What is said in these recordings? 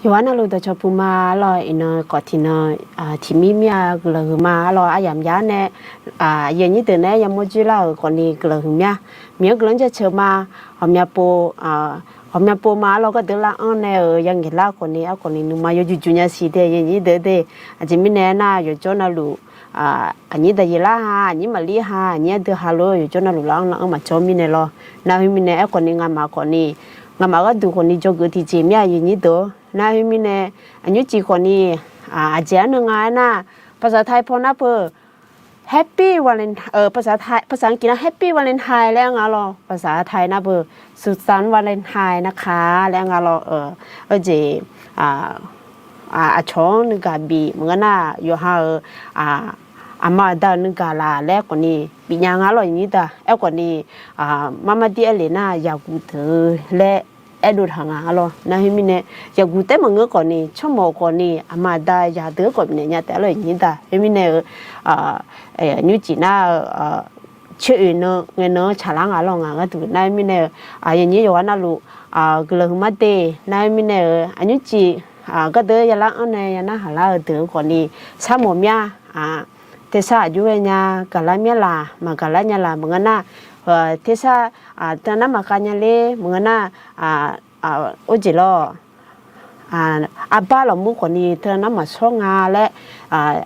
อยู่วันนั้นเราจะชอบพูมาลอยอินก่อนที่เนที่มีเมียกลัวมาลอยอายามยาเนี่ยยันยี่ตัวเนี่ยยังไม่จุฬาก่อนนี้กลัวเมียกลัวจะเชื่อมาหอมยาปูหอมยาปูมาเราก็เดือดละอันเนี่ยยังเห็นละคนนี้นุ่มมาอยู่จุนยาสีเดียยันยี่เดือดอาจจะมีเนี่ยน่าอยู่จนน่ารู้อันนี้แต่ยี่ละฮะอันนี้มาลีฮะอันนี้เดือดฮัลโหลอยู่จนน่ารู้ละอันมาจอมีเนี่ยรอน่าให้มีเนี่ยคนนี้งานมาคนนี้งานมาก็ดูคนนี้จกที่จีเมียยันยี่ตัวนาฮิมิเนอันยุจีคนนี้อาจารย์นึงไงนะภาษาไทยพอนะเพื่อ Happy Valentine ภาษาไทยภาษาอังกฤษนะ Happy Valentine แล้วงั้นหรอภาษาไทยนะเพื่อสุขสันต์วาเลนไทน์นะคะแล้วงั้นหรอเจช่องนึกกับบีเหมือนน่ะอยู่ห่ามาดานึกกับลาแล้วคนนี้ปีนี้งั้นหรออย่างนี้แต่คนนี้มามาที่เอเลน่าอยากกูเธอและดูทางอ่ะหรอนะฮิมิเนอยากกูแต่มึงก็คนนี้ชั่วโมงคนนี้มาได้อยากเดือคนนี้เนี่ยแต่เราอย่างนี้แต่ฮิมิเนนิวจีน่าชื่อเนาะเงินเนาะฉลางอ่ะหรองอ่ะก็ถูกนะฮิมิเนอย่างนี้อยู่วันนั้นลูกกลุ่มมาเตนะฮิมิเนอันนี้จีก็เดือยละอันเนี่ยนะหาละเดือคนนี้สามโมงเนี่ยแต่ซาอยู่เนี่ยกะละเมียละมากะละเนี่ยละมึงก็น่ะเทศตอนนั้นมากันยังเล่เหมือนน่ะโอจิโร่บ้าเรามุกคนนี้ตอนนั้นมาช่องงานและ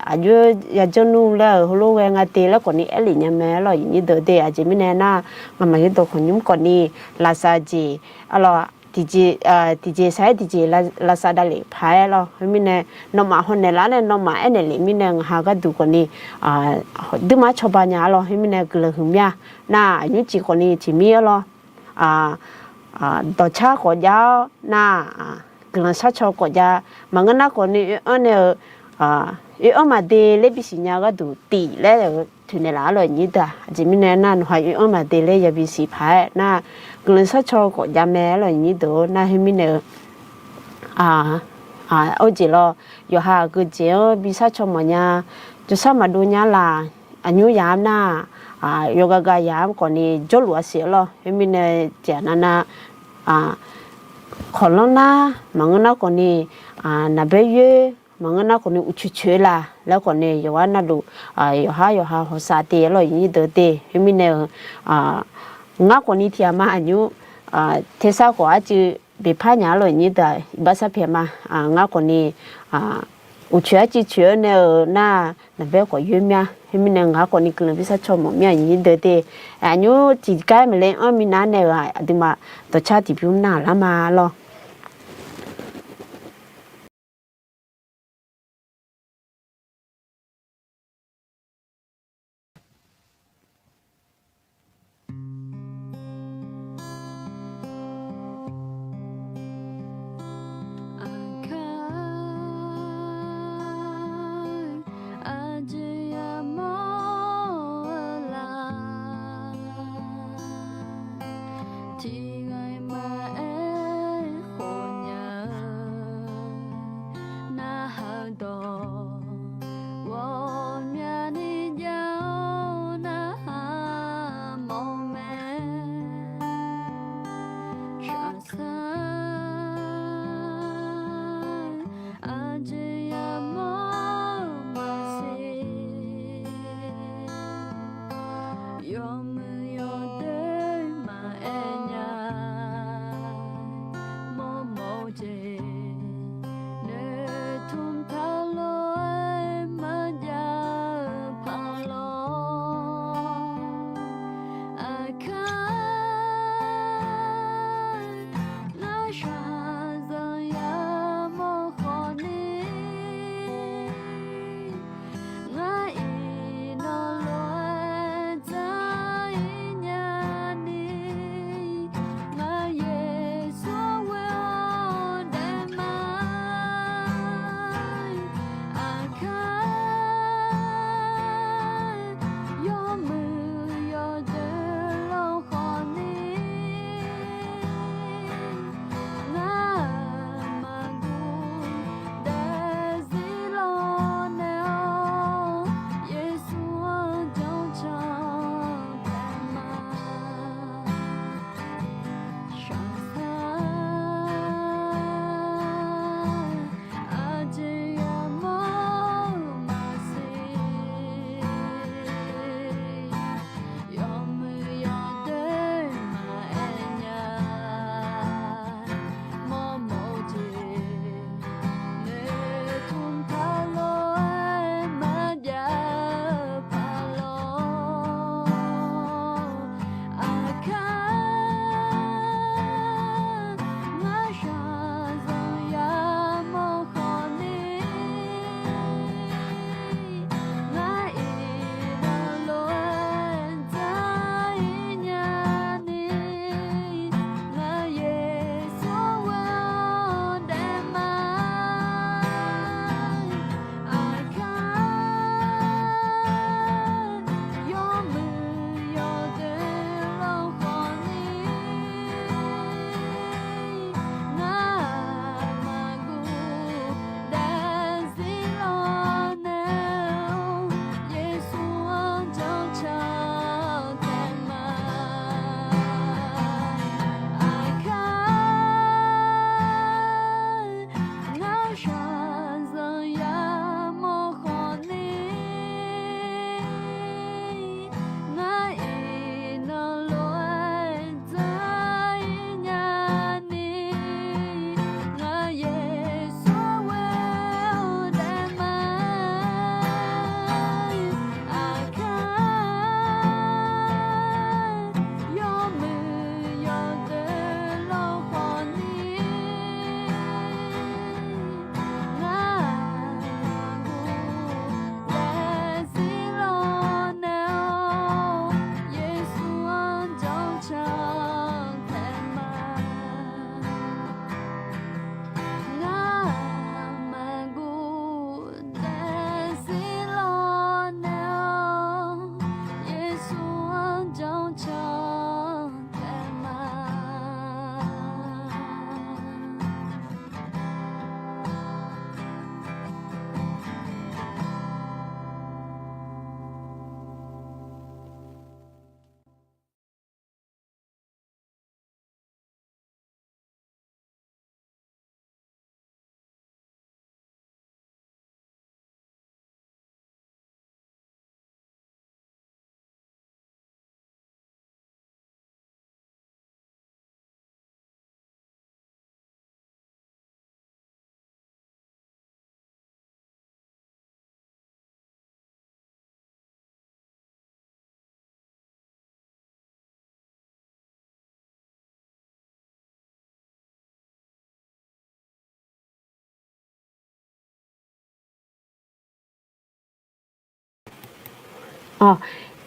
อายุยาจนูแล้วรู้เวงาตีแล้วคนนี้เอลิเนี่ยแม่เราอย่างนี้เดือดอาจจะไม่แน่น่ะมันมาอยู่ตัวคนยุ่งคนนี้ลาซาจีดีเจใช้ดีเจลาซาดาเลยพายเราไม่แน่น้องมาคนเนี่ยละเนี่ยน้องมาเอ็นเลยไม่แน่หาก็ดูคนนี้ดูมาชาวบ้านเนี่ยเราไม่แน่ก็เลยหุ่มยาน่าอายุจีคนนี้จีมีเราต่อชาขอยาวน่ากลังชาชอกอยามันก็น่าคนนี้มาเดลบิสิญญาก็ดูตีแล้วถึงในหลายเลยนี่แต่จะมีแน่นอนหอยมาเดลยาบิสิพายน่ากลังชาชอกอยาแม่เลยนี่ตัวน่าให้มีเนโอจิโร่อยู่หาก็เจ้าบิชาชมันยาจะสามารถดูเนี่ยละอายุยามน่ะโยกกายามคนนี้จลัวเสียหรอให้มีเนเจนานะคนละนะมันก็น่าคนนี้นับไปเยอะมันก็น่าคนนี้อุชุเชล่ะแล้วคนนี้อยู่ว่าน่าดูอยู่หาหัวซาเตะเราอย่างนี้เดอเตะให้มีเนง่าคนนี้ที่มาอายุเทศกว่าจะ被拍伢了，你的巴萨片嘛我讲你有钱就钱呢，那边个有面，后面呢我讲你可能比萨超么面，你得的，你自己没来，我们那呢对嘛，到车地表那了嘛咯。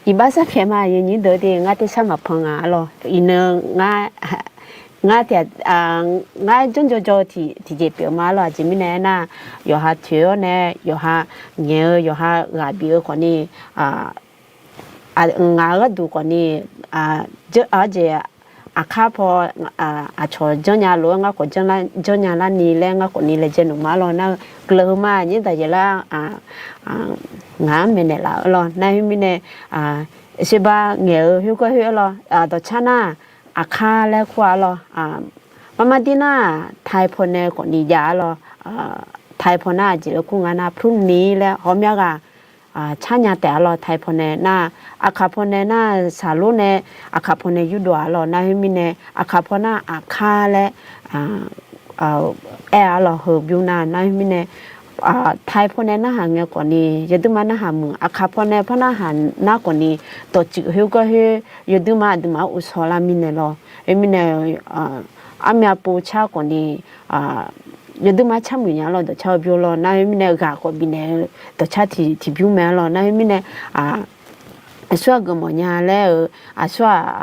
伊巴萨偏嘛，你到底我的什么朋友咯？伊呢，我的我种提这表嘛咯，这边呢，有下条呢，有下牛，有下鸭表可能鸭个都可能这而且卡破错这样路我这样啦你嘞我可能嘞这弄嘛咯，那个嘛你大家啦ngã mình này là lo nay mình này sẽ ba nghề hiểu có hiểu lo đó chana kha lại qua lo mama dina Thái phone này còn đi giá lo Thái phone na chỉ là cũng ngana phun ní là hôm nay chanya té lo Thái phone này na kha phone này na salo này kha phone này yudo lo nay mình này kha phone na kha lại lo hợp yêu na nay mình này Thái phone này na hàng nghe còn đi, giờ tụi mình na hàng mùng, khá phone này phone na hàng na còn đi, tổ chức hiểu có hiểu, giờ tụi mình u sổ la mình này lo, mình này mẹ bố cha còn đi, giờ tụi mình chăm mình lo, tổ cha biểu lo, na mình này gà có mình này, tổ cha thì biểu mẹ lo, na mình này xóa cái món nhà lẽ xóa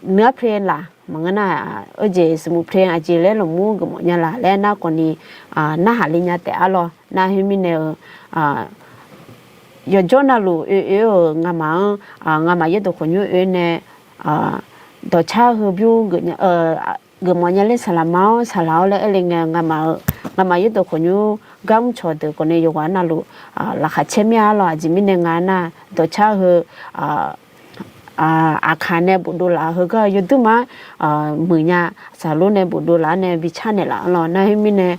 nửa phen là mà cái này ở dưới sớm phen chỉ lấy lòng mua cái món nhà là lẽ na còn đi na hà linh nhà té lo na mình này giờ cho na lu ngà mà giờ tôi còn nhớ này tổ cha hợp biểu cái món nhà lấy salao lấy lên ngà mà giờ tôi còn nhớ gam cho được còn này giờ na lu là khá chém ya lo chỉ mình này ngà na tổ cha hợp khá này bộ đồ lá hơi cái giờ tụi mà mười nhà salon này bộ đồ lá này bị chán này là lo này mình này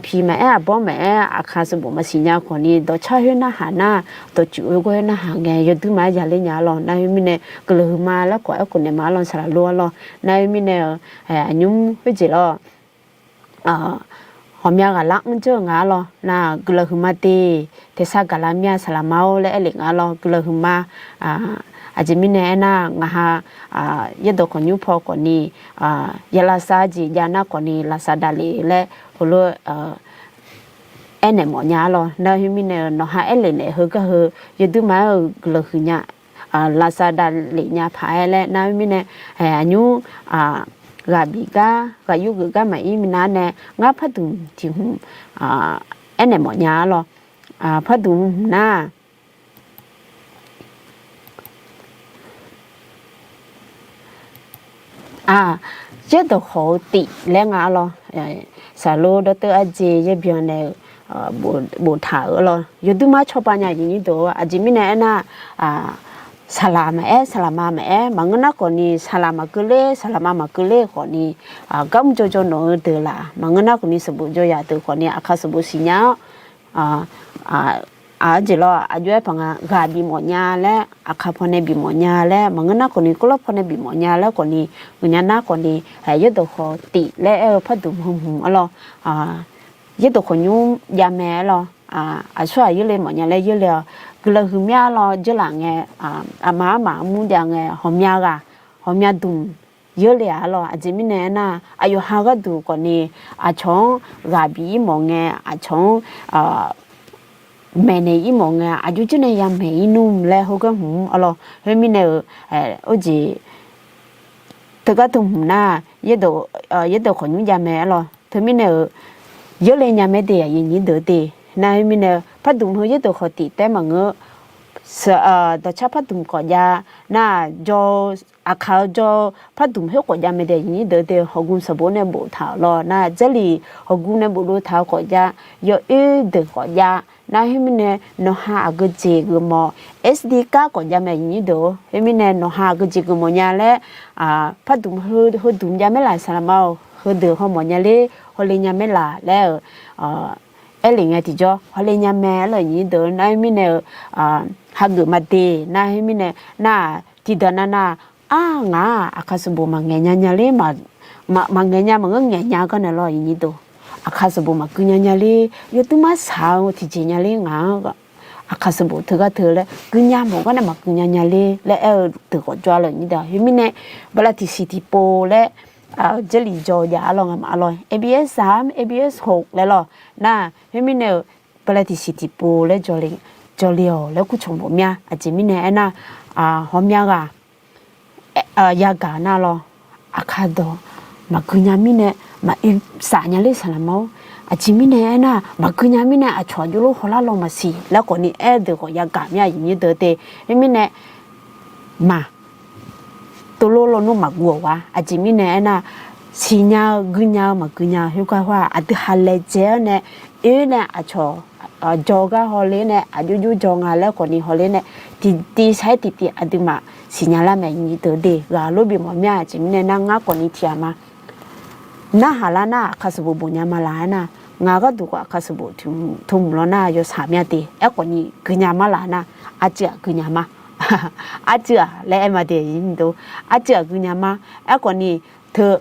phi mà bố mẹ khá số bộ mà xin nhà còn đi tổ cha hơi na hà na tổ chủ hơi na hà nghe giờ tụi mà giờ lên nhà lo này mình này cái lư mà là quả còn này mà lo salon lo này mình này nhung cái gì lo hôm nay cái lăng chưa ngã lo na cái lư mà thì sao cái làm nhà salamao lại lịch ngã lo cái lư mà aje mine na ngaha yedo konyu pho koni yala saji jana koni la sadali le holo ene mo nya lo na himine no ha ele ne hu ka hu yedu ma glo hu nya la sadali nya pha ele na himine anyu ga bi ga yu ga ma i mina ne nga phatu ti hu ene mo nya lo phatu na chế độ khổ tị lẽ ngã lo xả lô đó tới anh chị cái việc này bộ thảo lo giờ tôi mới cho bà nhà gì đó anh chị mình này na 살라마에 망나 거니 살라마 끌레 거니 감조조 노들라 망나 거니 서부조야 들 거니 아카스보시냐 아질로 아주에 방아 가비 뭐냐래 아카포네 비 뭐냐래 망나 거니 콜로포네 비 뭐냐래 거니 그냐나 거니 여도 호티 레 파둠 알로 여도 거뉴 야메로 아수아 일레 뭐냐래 일레 글러 흐미야로 줄랑에 아마마 무량에 허미야 둠 열레야로 아지미네나 아요 하가두 거니 아총 가비 몽에 아총 매네 이몽에 아주진에 야메 이놈 레호가 알로 헤미네 오지 더가tum나 얘도 거뉴 야메 알로 더미네 열레냐메데 이니더데 나이미네 파둠 허예도 허티 때망어 더 차파둠 거야 나저 아카저 파둠 효과야 메데니 더데 허군 서보네 못하러 나 젤리 허군네 보로 타 거야 여에드 거야 나 히미네 노하 아그지 그뭐 SD 까 거야 메니도 히미네 노하 아그지 그 뭐냐래 파둠 허둠 야메라 사람아 허드 허뭐냐래 홀리냐메라 레 엘링에 디죠 홀리냐메 러니도 나이미네 하그마데 나이미네 나 디다나나 나 아카스보 망냐냐레 망냐 망냐냐 거네로 이니도 아카스보 망냐냐레 요트마 사오 디제냐레 가 아카스보 드가 들래 그냐 뭐가네 망냐냐레 레 드고 좋아러니다 히미네 발라티시티 포레 젤리 조야 알롱 알로이 ABS 3 ABS 6 레로 나 헤미네 발라티시티 포레 졸리오 레쿠총보미야 아지미네 에나 허미야가 야가나로 아카도 마그냐미네 사냐레 살라모 아지미네 에나 마그냐미네 아초줄로 홀라로 마시 라코니 에드고 야가미야 이니더데 헤미네 마 tololo no magwa ajimine na sinya gunya magunya hukwa adu haleje ne ene acho joga hole ne ajuju jonga le koni hole ne ti sai ti aduma sinyala me ni to de ga lo bi mo mya ajimine na nga koni tiama na halana akasubu bunya mala na nga ga du kwa akasubu tumlo na yo samya de e koni gunya mala na aja gunya ma 아지아 레마데 인도 아지아 그냐마 아거니 더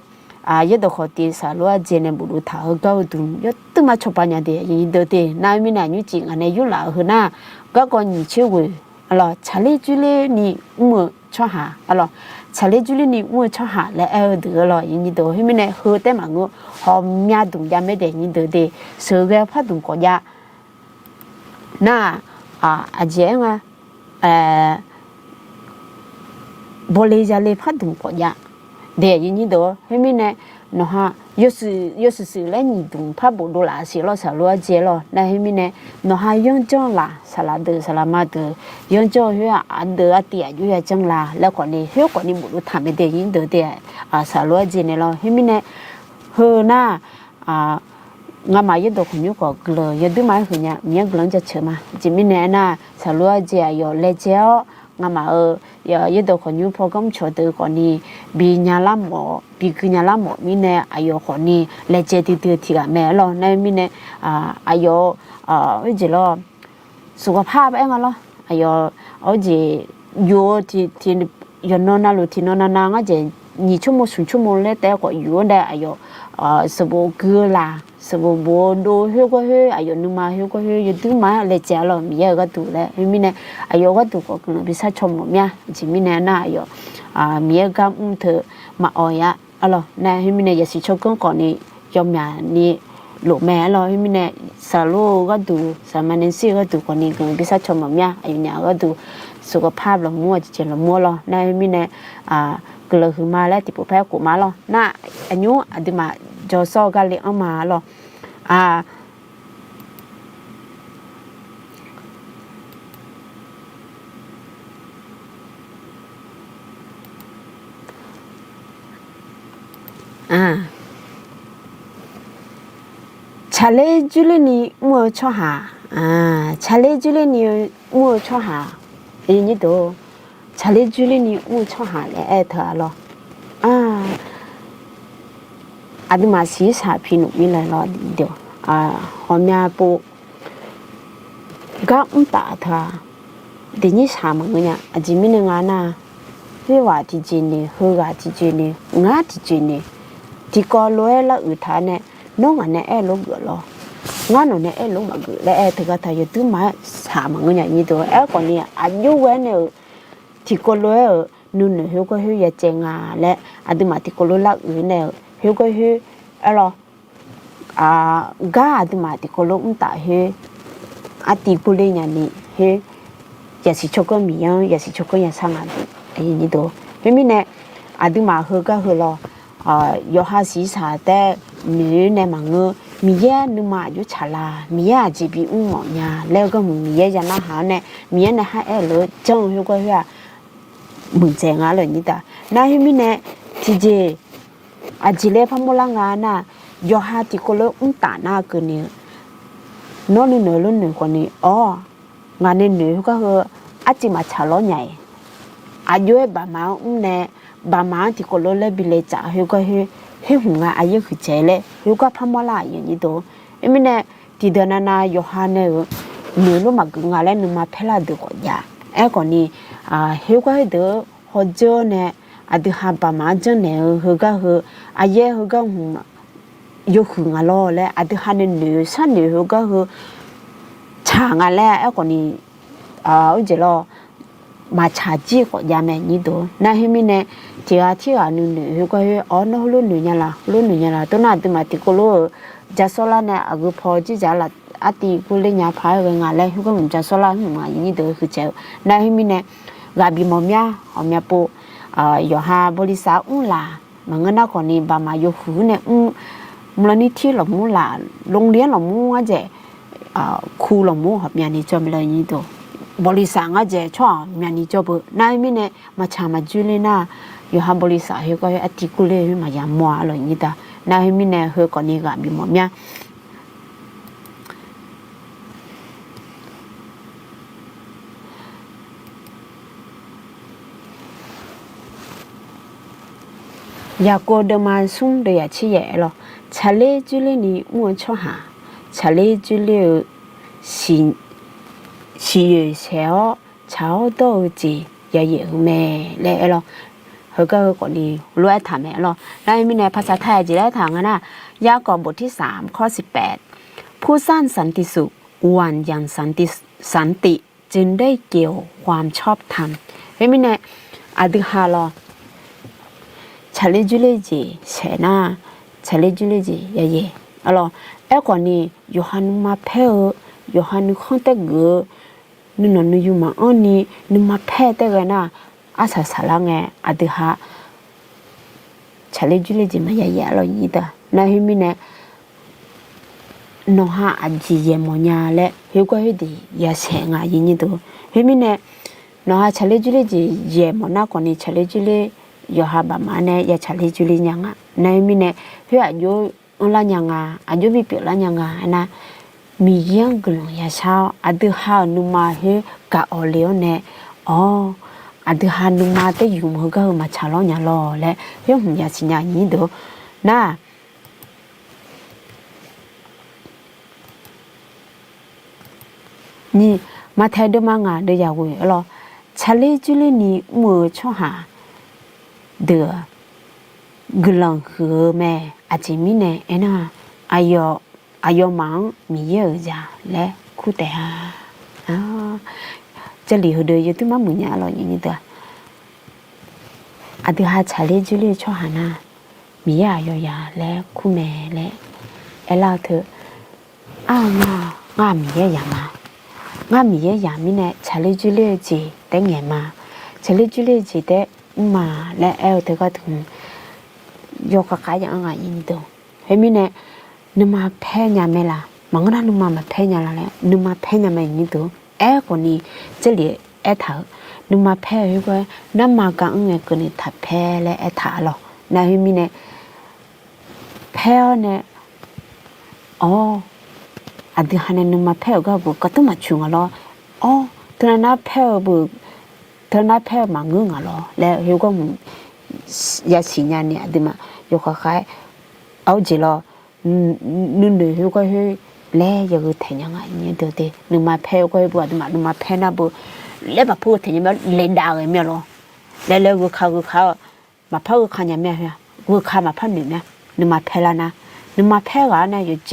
예도 호티 살로아 제네 부루 타가우둠 여뜨마 초바냐데 인도데 나미나 뉴징 안에 유라 흐나 가거니 최고 알라 잘레줄레니 우모 쳐하 알라 잘레줄레니 우모 쳐하 레에드로 인도 히미네 허때마고 험야둥 야메데 인도데 서게 파둥 거야 나 아제가 볼레자레 파둥 거야 네 이니도 헤미네 노하 요스스레니 둥 파보도라 시로 살로아제로 나 헤미네 노하 영정라 살라드 살라마드 영정휴야 안드 아티야 유야 정라 레코니 효코니 무루 타메데 인도데 살로아제네로 헤미네 허나 ngamayedo khunyu ko glo yedu mai khunya mye glong ja chema jimine na salua je ayo lejeo ngama yedo khunyu phogam chode ko ni bi nyala mo bi gnyala mo mine ayo ko ni leje ti ti ga me lo na mine ayo ojelo suga pha ba ngalo ayo oji yo ti yo nona lo ti nona na nga je ni chumo sun chumo le te ko yo da ayo sabo gula sabo bondo hego he ayo numa hego he yedu ma le jalo miye ga du le mine ayo ga du ko kuno bisa chomo mya jimine na ayo miye ga umte ma oya alo na mine yesi chokon ko ni yomya ni lo me alo mine salo ga du samanensi ga du ko ni kuno bisa chomo mya ayo nya ga du suga phap lo mo je lo mo lo na mineกลคือมาแล้วติปุแพ้กูมาแล้วน่ะอายุอดิมาจอซอกันเลยเอามาแล้วชาเลจุเลนี่มัวชอหาชาเลจุเลนี่มัวชอหาอันนี้โตช查理居里你我唱下来爱他了啊，阿的嘛西茶皮努米来了的啊，后面不刚打他，第二茶嘛个呀，阿吉米那个那，这话的真呢，好话的真呢，我的真呢，这个来了有他呢，弄个呢爱弄个咯。ngã nó này lúc mà gửi lại thực ra thầy cứ mà xả mà người nhà như tôi còn nè anh yêu quen nè thì cô lối ở nương nè hiểu có hiểu ya chèn à lẽ anh mà thì cô lối lạc người nè hiểu có hiểu alo gà anh mà thì cô lối cũng tại hiểu thì cô lên nhà nè hiểu ya chỉ cho cái miếng ya chỉ cho cái nhà sang anh như tôi vì mình nè anh mà hiểu cái hiểu lo yo ha xí xả té nữ nè mà ngơ mía nu mà chú chả là mía chỉ bị mỏ nhà leo cái mía cho nó hả nè mía này hai em lỡ trông hiểu coi ha mừng chèn á rồi như ta na hiểu mi nè thì gì chỉ lấy phong mô lăng á na do ha thì cô lỡ tả na cái nè nó nữa luôn nữa còn nè ngàn nên nữa có hơ chỉ mà chả lo nhảy dưới bà má nè bà má thì cô lỡ lấy bị lấy trả hiểu coi hiểu he hunga aye khuchele yoga phamala yin do emine tidana na yohane ne lo magunga le numa phela de ko ya ko ni heuga de hojo ne adu ha ba ma jan ne hoga ho aye hoga hu yo hunga lo le adu ha ne san ne hoga ho cha nga le ko ni uje lo mà trả chi của nhà mẹ như đó, na hi mi nè thì nu nu có nó luôn nu nhà là tôi nói từ mà thì cô lo giá số là nè ở cái phò chỉ giá là thì cô lên nhà phải về ngài lên có mình giá số là mà như đóคือเจ้า na hi mi nè gà bị mồm nha họ mẹ po yo ha boli sa là mà người nào còn đi bà mà yo hú nè một lần thi là mu là long liên là mu á chị khu là mu học nhà này cho mình là như đóบริษัทก็จะชอบมีอันนี้จบนายมิเนี่ยมาชามาจุลิน่าอยู่ห้างบริษัทเขาก็อธิกุเลมายามมัวอะไรอย่างนี้แต่นายมิเนี่ยเขาก่อนนี้ก็มีหมดเนี่ยอยากกูเดินมาสุ่มเดียชี้แย่หรอชาเลจุลินี่มัวชอบหาชาเลจุลิสิ喜小炒豆子也有咩嘞咯，佢個啲攞一談咩咯？嗱，咪呢ภาษาไทยจะได้ทางนะยากอบทที่3ข้อ18ผู้สร้างสันติสุขวันยังสันติจึงได้เกี่ยวความชอบธรรมเฮ้ยมิเนี่ยอดีฮาลอชาเลจุเลจีเชน่าชาเลจุเลจีเย่ๆอ๋อก่อนนี้ยูฮันมาเพลยูฮันคอนเตกือนึกนึกอยู่มาอันนี้นึกมาแพ้แต่กันนะอาสาสละไงอาทิตย์ฮะชาเลจุเลจิมาใหญ่ๆเลยนี่แต่ในที่มีเนี่ยน้องฮะอาจีเยมอนยาและเฮก็เฮดียาเสงอายินี่ตัวที่มีเนี่ยน้องฮะชาเลจุเลจิเยมอนาคนนี้ชาเลจุเลยอฮาบามาเนี่ยยาชาเลจุเลยังอ่ะในที่มีเนี่ยเฮอายุอะไรยังอ่ะอายุมีเปลี่ยนอะไรยังอ่ะนะมีเยี่ยงกลุ่มยาชาวอดีฮานุมาเฮกะออเลียวเนี่ยอดีฮานุมาแต่อยู่มือก็มาชาล้อเนี่ยรอและเฮ้ยหุ่นยาสิญานี้เด้อน่ะนี่มาไทยเดมางาเดียาวเออชาเลจุเลนี่มือช่อหาเดือกลังคือแม่อาจิมิเนเอน่าอายมังมีเยอะจ้ะและคู่แต่ฮะจะหลีหัวเดียวตัวมันเหมือนอย่างไรอย่างนี้ตัวอาทิตย์หาชาเลจุเลช่อหานะมียายาและคู่แม่และเราเถอะง่ามีเยอะอย่างมาง่ามีเยอะอย่างมีเนี่ยชาเลจุเลจีแต่เงี้ยมาชาเลจุเลจีแต่มาและเถอะก็ถึงยกกระไกอย่างไรอย่างนี้ตัวให้มีเนี่ยนึกมาแพ้ยาไม่ละมังก็นึกมาแพ้ยาละแล้วนึกมาแพ้ยาไม่นี่ตัวคนนี้จะเหลือเถอะนึกมาแพ้ให้ก็น้ำมากังเงี้ยคนนี้ถัดแพ้และเถอะหรอกนายมีเนี่ยแพ้เนี่ยอันที่ฮันนึกมาแพ้ก็บุกก็ต้องมาชงอ่ะหรอตอนนั้นแพ้บุก เธอหน้าแพ้มาเงื้องอ่ะหรอแล้วเฮก็ยาสีญาเนี่ยดิมาอยู่คล้ายเอาจีรอนึนเฮก็เฮแล้วอย่าก็แทงยังไงเนี่ยเดี๋ยวนึกมาแพ้ก็ให้บัวดิมานึกมาแพ้น่ะบัวแล้วมาพูดถึงยังแบบเล่นดาวอย่างเงี้ยหรอแล้วก็เขามาพักขันยังไงฮะกูข้ามาพันหนึ่งเนี่ยนึกมาแพ้แล้วนะนึกมาแพ้กันเนี่ยอยู่เจ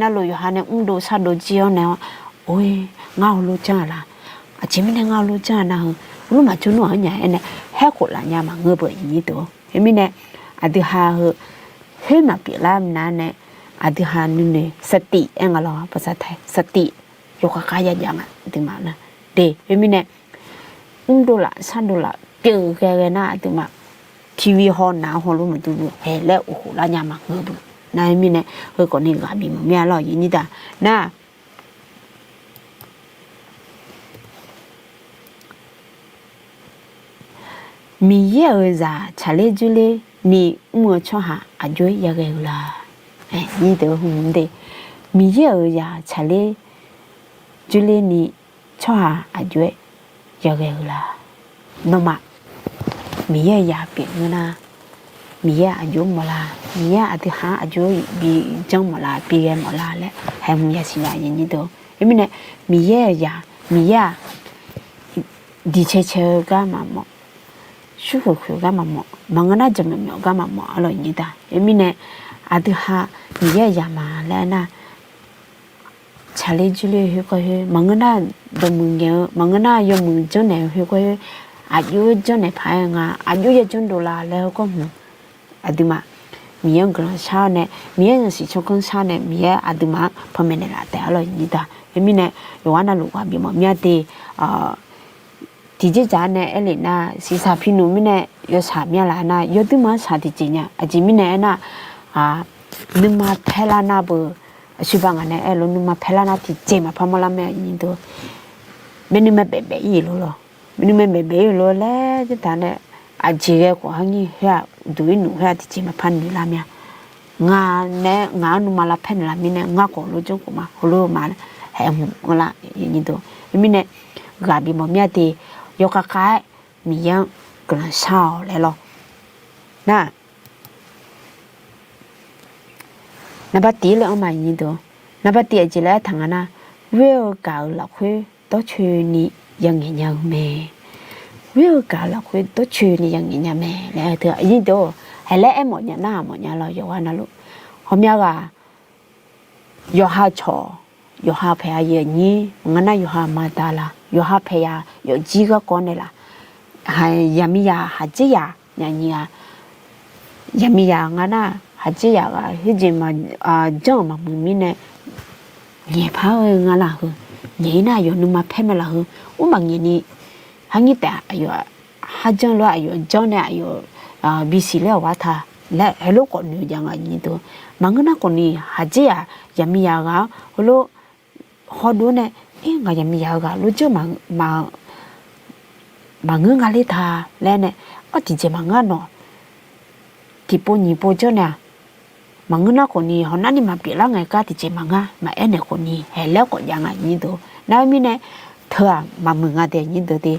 น่ารู้อยู่ฮะเนี่ยดูซาดูเจียวเนี่ยโอ้ยเงาลูจ้าละอาจจะไม่ได้เงาลูจ้านะรู้มาจุนหัวเนี่ยเนี่ยแค่คนละเนี่ยมาเงือบอย่างนี้ตัวเห็นไหมเนี่ยอาทิหาเฮ้ยมาเปลี่ยนแล้วนะเนี่ยอาทิหานี่เนี่ยสติเองอะหรอภาษาไทยสติยกขายอย่างอ่ะถึงมานะเดี๋ยวเห็นไหมเนี่ยดูละฉันดูละเจอแกเลยนะถึงมาทีวีฮอลหนาฮอลรู้เหมือนตัวเฮ้แล้วโอ้โหแล้วเนี่ยมาเงือบนายมีเนี่ยเฮ้ยก่อนนี้ก็มีมันมีอะไรอย่างนี้ด่านะมีเยอะจ้ะชาเลจุเลนี่มัวชอบหาอายุยังไงล่ะนี่เดี๋ยวหุ่นเดมีเยอะจ้ะชาเลจุเลนี่ชอบหาอายุยังไงล่ะน้องมามีเยอะจ้ะเปลี่ยนเงินนะมีเยอะอายุมาละมีเยอะอาทิหาอายุบีจังมาละปีกันมาละแล้วให้มึงอย่าสิยาอย่างนี้ตัวยังไม่เนี่ยมีเยอะจ้ะมีเยอะดีเชก็มาหมดชูขวก็มาหมดมังก็น่าจะไม่เหมือนก็มาหมดอะไรอย่างนี้ด่าเอ็มเนี่ยอาทิหามีเยอะยามาแล้วนะชาลีจุลีเฮก็เฮมังก็น่าดมเงี้ยมังก็น่ายมจนเนี่ยเฮก็เฮอายุจนเนี่ยพายงาอายุยังจนโดลาแล้วก็อาทิมามีอย่างกลางเช้าเนี่ยมีอย่างสิชกกันเช้าเนี่ยมีอาทิมาพอเมเนล่ะแต่อะไรอย่างนี้ด่าเอ็มเนี่ยอยู่ว่านั่นลูกว่าบีมมีอะไรဒီကြကြနဲ့အဲ့လေနာစီစာဖိနုမနဲ့ရစာမြလာနာယတိမစာတိจิညာအကြည့်မနဲ့နာနမဖဲလာနာဘအရှိပါငါနဲ့အဲ့လိုနမဖဲလာနာတိจิမှာဖမလာမဲယင်းတို့မင်းမပဲပဲရီလို့မင်းမပဲပဲလို့လဲကြတာနဲ့အကြည့်ရဲ့ကိုဟန်ကြီးဟဲ့ဒူနူဟဲ့တိจิမှာဖန်နေလာမြငါနဲ့ငါနမလာဖဲနေလာမင်းနဲ့ငါကိုလို့ကျုပ်ကမှာဟလို့မှာဟဲ့ဟလာယင်းတို့မင်းနဲ့ဂါဘီမမြတ်တီยกขายมีอย่างกระเช้าเลยหรอน่ะนับตีเลยเอามาอย่างนี้ตัวนับตีจีแล้วทางนั้นนะเวลเก่าหลักคุยตัวชื่อนี้ยังเงี้ยแม่เวลเก่าหลักคุยตัวชื่อนี้ยังเงี้ยแม่แล้วเธอยิ่งตัวให้แล้วไอ้หมดเนี่ยหน้าหมดเนี่ยเราอยู่ว่านั่นลูกเขาเมียก็อยู่หาชอยู่หาพยาเย็นนี้งั้นน่ะอยู่หามาตาละอยู่หาพยาอยู่จีก็ก่อนเลยล่ะให้ยามียาหาจียาอย่างนี้ยามียางั้นน่ะหาจียาก็ที่จริงมาจ้องมามึงมีเนี่ยเงี้ยพางั้นล่ะคือเงี้ยน่ะอยู่นุ่มมาเพ่มาล่ะคืออุ้มบางอย่างนี้หางนี้แต่อยู่หาจ้องแล้วอยู่จ้องเนี่ยอยู่บีซีแล้วว่าท่าและให้ลูกก่อนอยู่อย่างนี้ตัวมันก็น่าคนนี้หาจียามียาก็ลูกฮอดูเนี่ยงายามียาก็รู้จักมาเงื้องอะไรท่าแล้วเนี่ยก็จริงๆมันงั้นเนาะที่ปุ่นญี่ปุ่นเจ้าเนี่ยมันเงื้อน่าคนนี้เขานั่นนี่มาเปลี่ยนแล้วไงก็จริงๆมันงั้นมาเนี่ยคนนี้เห็นแล้วก็ยังไงนี่ตัวนั่นมีเนี่ยเธอมามึงอะไรนี่ตัวที่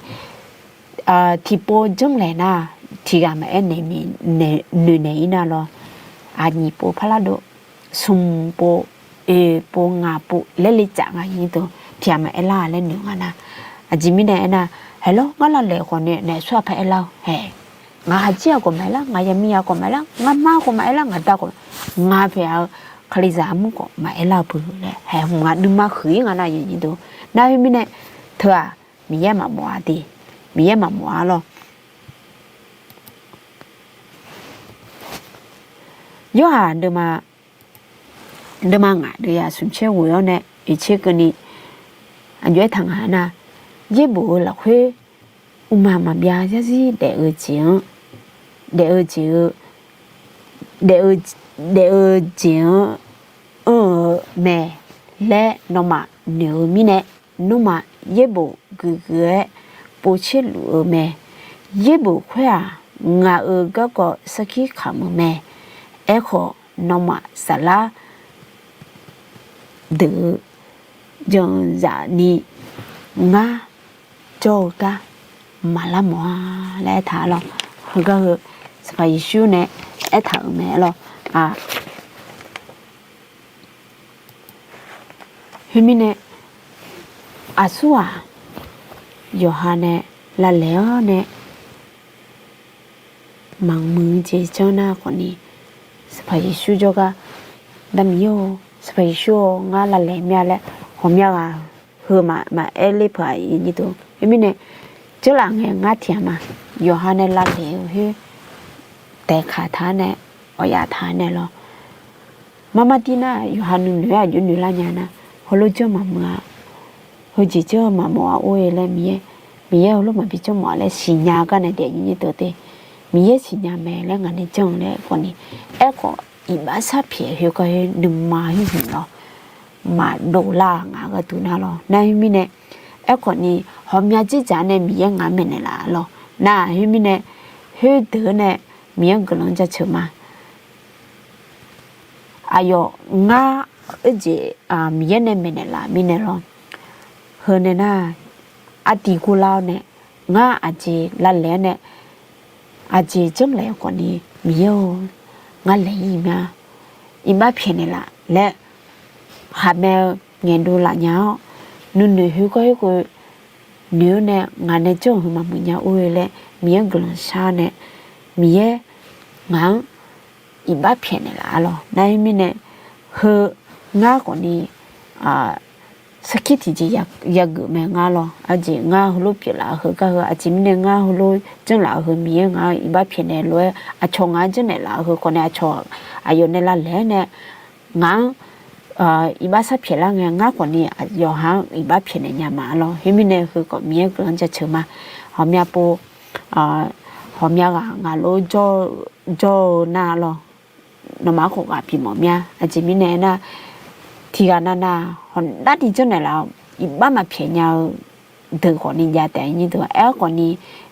ที่ปุ่นจังเลยนะที่ก็มาเนี่ยมีเนี่ยน่ะหรออันนี้ปุ่นพลาดสุ่มปุ่นปุ่นงาปุ่นเล่ๆจังไงนี่ตัวที่มาล่าเล่นหนึ่งนะอาจจะมีเนี่ยนะเฮ้ยงั้นเราเลยคนเนี่ยชอบให้เราเฮ้งาหาเจ้าก็ไม่ละงายามียาก็ไม่ละงามาก็ไม่ละงาตาก็งาเพียคลิจามุก็ไม่ละปุ๊บเลยเฮ้งาดึงมาขืนงานะอย่างนี้ตัวนั่นมีเนี่ยเธอมีแย่มาหมัวดีมีแย่มาหมัวหรอย่าเดี๋ยวมางาเดี๋ยวสุนเชื่อหัวเนี่ยอีเชื่อกันนี่อันย้อยทางหานะเย่บุหลักเฮอุมามาเบียจะสิเดอจิงแม่และนอมาเนื้อมีเนี่ยนอมาเย่บุกือปูเชลูแม่เย่บุขวางาก็สักขี้ขำแม่ขอนอมาสาระเดือจงจานี่งาโจกะ มาละหมอและถาเราก็คือสไปชูเนี่ยไอ้ถาแม่เราเฮ้ยมิเนี่ยสัวยอฮาเนี่ยละแล้วเนี่ยมังมือเจ้าเจ้าหน้าคนนี้สไปชูจก็ดำโยสไปชูงาละแล้วเมียแหละหอมยาเฮือมาเอลิพายนี่ตัวเฮ้ยมิเนี่ยเจ้าหลังเนี่ยงาเทียมายอฮาเนี่ยละแล้วเฮ้แต่ขาท่าเนี่ยอยาท่าเนี่ยหรอมาตีน่ายอฮานุเนี่ยอยู่นี่ละเนี่ยนะฮอลโลเจ้ามาเมื่อฮอจิเจ้ามามัวโอ้ยเลยมีฮอลโลมาพิจมัวเลยสิญญากันเนี่ยเดี๋ยวนี้ตัวเต้มีสิญญาแม่แล้วงานเนี่ยจังเลยคนนี้ก็อีบ้าซาเพียเขาก็ดึงมาให้เห็นเนาะมาโดล่างก็ตัวน่ะหรอนายมีเนี่ยคนนี้หอมยาจีจานเนี่ยมีงานแม่เนี่ยละหรอน่าให้มีเนี่ยเฮ้เดือเนี่ยมีกำลังจะเชื่อมาอายงาเจมีเนี่ยแม่เนี่ยละมีเนี่ยหรอเฮเนี่ยน่ะอดีกูเล่าเนี่ยงาอาเจละแล้วเนี่ยอาเจจังแล้วคนนี้มีงาเลยอีมาเพียนเนี่ยละและหาแมวเงินดูละเนาะนุ่นหิวก็ให้กูเนื้อเนี่ยงานในจ้องมามึงยาอุ้ยและมีกลังชาเนี่ยมีงานอีบ้าเพียนเนี่ยละหรอนายมีเนี่ยเฮงาคนนี้สกิทจีอยากแม่งาหรออาจีงาฮลุเปล่าเฮก็เฮอาจีมีเนี่ยงาฮลุจังละเฮมีงาอีบ้าเพียนเนี่ยเลยชงงาจังเนี่ยละเฮคนเนี่ยชงอายุเนี่ยละแล้วเนี่ยงาอีบ้าสับเพียละไงงาคนนี้ยอหางอีบ้าเพียเนี่ยมาหรอเฮมิเนี่ยคือก็มีกำลังจะเชื่อมาหอมยาปูหอมยางาโลโจนาหรอนมาขกพี่หมอมยาอาจีมีเนี่ยนะทีกันนาหอนดัดที่จังเนี่ยละอีบ้ามาเพียเนี่ยเด็กคนนี้ยาแต่นี่ตัวคนนี้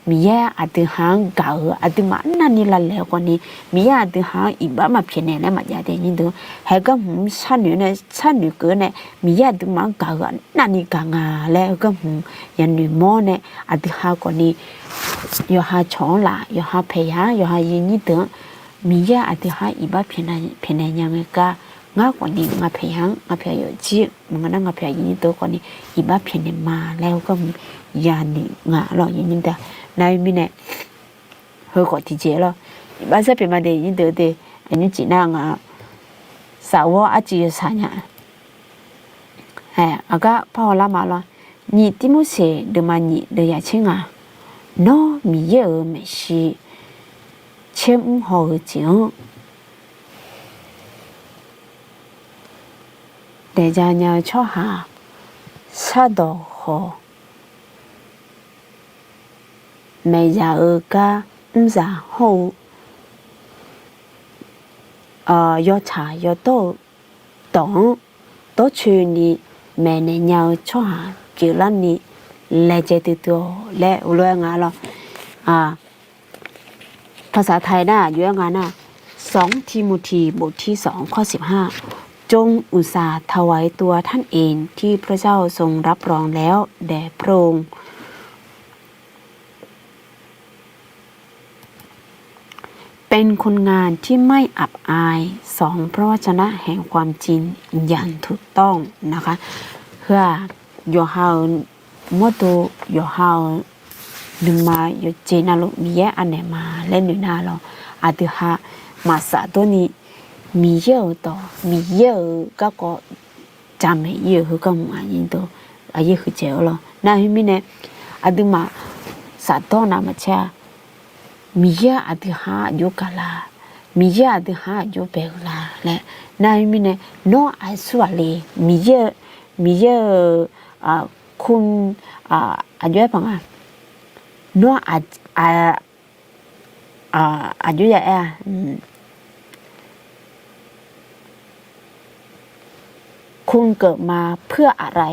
มีอาติหางกาอาติมานั่นนี่ละแล้วคนนี้มีอาติหางอีบ้ามาเพียเนี่ยนะมายาแต่นี่ตัวให้ก็ฉันอยู่เกินเนี่ยมีอาติมากานั่นนี่กางาแล้วก็ยันนี่มอเนี่ยอาติหาคนนี้ยอหาช่องละยอหาเพยายอหายินนี่ตัวมีอาติหาอีบ้าเพียเนี่ยยังไงก็งาคนนี้งาเพยังงาเพยอยู่จีมันก็นั่งงาเพยยินตัวคนนี้อีบ้าเพียเนี่ยมาแล้วก็ยานี่งาหล่อยินแต่นายมีเนี่ยเฮอขอที่เจแล้วบ้านเสพมาเดี๋ยวยินเดี๋ยวอันนี้จีน่างาสาวอาจีสานเนี่ยอาก็พ่อละมาแล้ว你的某些的嘛你的呀亲啊喏米也没事千五好景大家呢瞧下啥都好每家个啥好要查要到懂都去你每年要瞧下叫了你来这的多来无论啥了ภาษาไทยน่ะอยู่งานน่ะ2ทิโมธีบทที่2ข้อ15จงอุตสาห์ถวายตัวท่านเองที่พระเจ้าทรงรับรองแล้วแด่พระองค์เป็นคนงานที่ไม่อับอาย2พระวจนะแห่งความจริงอย่างถูกต้องนะคะเพื่อยอฮาโมโตยอฮานึมาโยเจนาโลมีอันไหนมาเล่นอยู่นาเราอาติฮะมาสาตัวนี้มีเยอะต่อมีเยอะก็จำไม่เยอะคือก็มายินตัวอายุคือเจ้าเราน่าให้มีเนี่ยอาติมาสาตัวนามาเช่มีเยอะอาติฮะโยกาลามีเยอะอาติฮะโยเบกลาและน่าให้มีเนี่ยน้อไอสวาลีมีเยอะคุณอายุเท่าไหร่น้ออายุยังคุณเกิดมาเพื่ออะไร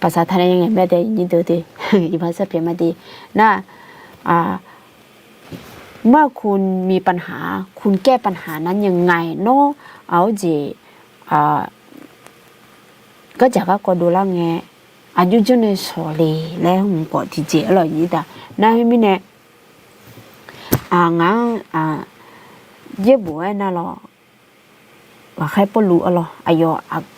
ภาษาไทยยังไงไม่ได้ยินตัวดีอีภาษาเปลี่ยนมาดีนะเมื่อคุณมีปัญหาคุณแก้ปัญหานั้นยังไงเนาะเอาจีก็จะก็ดูแลไง อายุจนเนี่ยสอเลยแล้วผมก็ที่เจอเลยนี่ตาน่าให้มีเนี่ยงั้นเย็บบัวน่ะหรอว่าใครปรู้อะไรอาย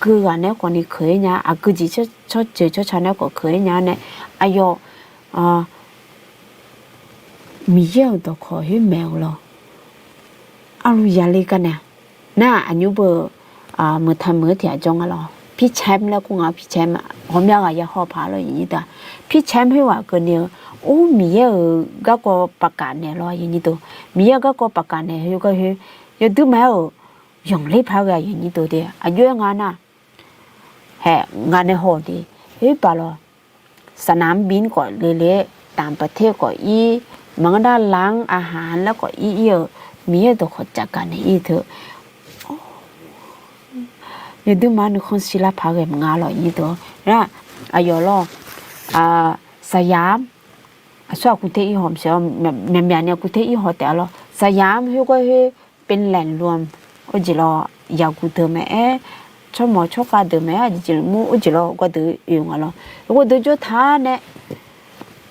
คือกันเนี่ยคนนี้เคยเนี่ยคือจีชอบเจอชอบเนี่ยก็เคยเนี่ยอายมีเยอะตัวขอให้แมวหรออารู้ยาเลยกันเนี่ยน่าอันนี้เบอร์เมื่อทำเมื่อที่จงอะไรพี่แชมป์แล้วกูงาพี่แชมป์ผมอยากอยากขอพาเลยอย่างนี้แต่พี่แชมป์ให้ว่ากันเนี่ยโอ้มีเยอะก็ประกาศเนี่ยรออย่างนี้ตัวมีเยอะก็ประกาศเนี่ยอยู่ก็คืออยู่ดูแมวอย่างเล็บพากันอย่างนี้ตัวเดียวอายุงานน่ะงานในหอดีเฮ้ยปะล่ะสนามบินก็เละๆต่างประเทศก็มันก็ได้ล้างอาหารแล้วก็เยอะมีเยอะตัวขจัดกันในเถอะยดูมาหนูคนศิลปะเก็บงานหล่อยี่ตัวนะอายอลสยามสวกุเทอีหอมเสียแม่เนี่ยกุเทอีหอแต่ละสยามเฮก็เฮเป็นแหล่งรวมอุจิลอยากกุเทแม่ชอบหมอชอบการเดิมแม่จิลมูอุจิลก็เดืออยู่งั้นละแล้วก็เดือจุดท่าเนี่ย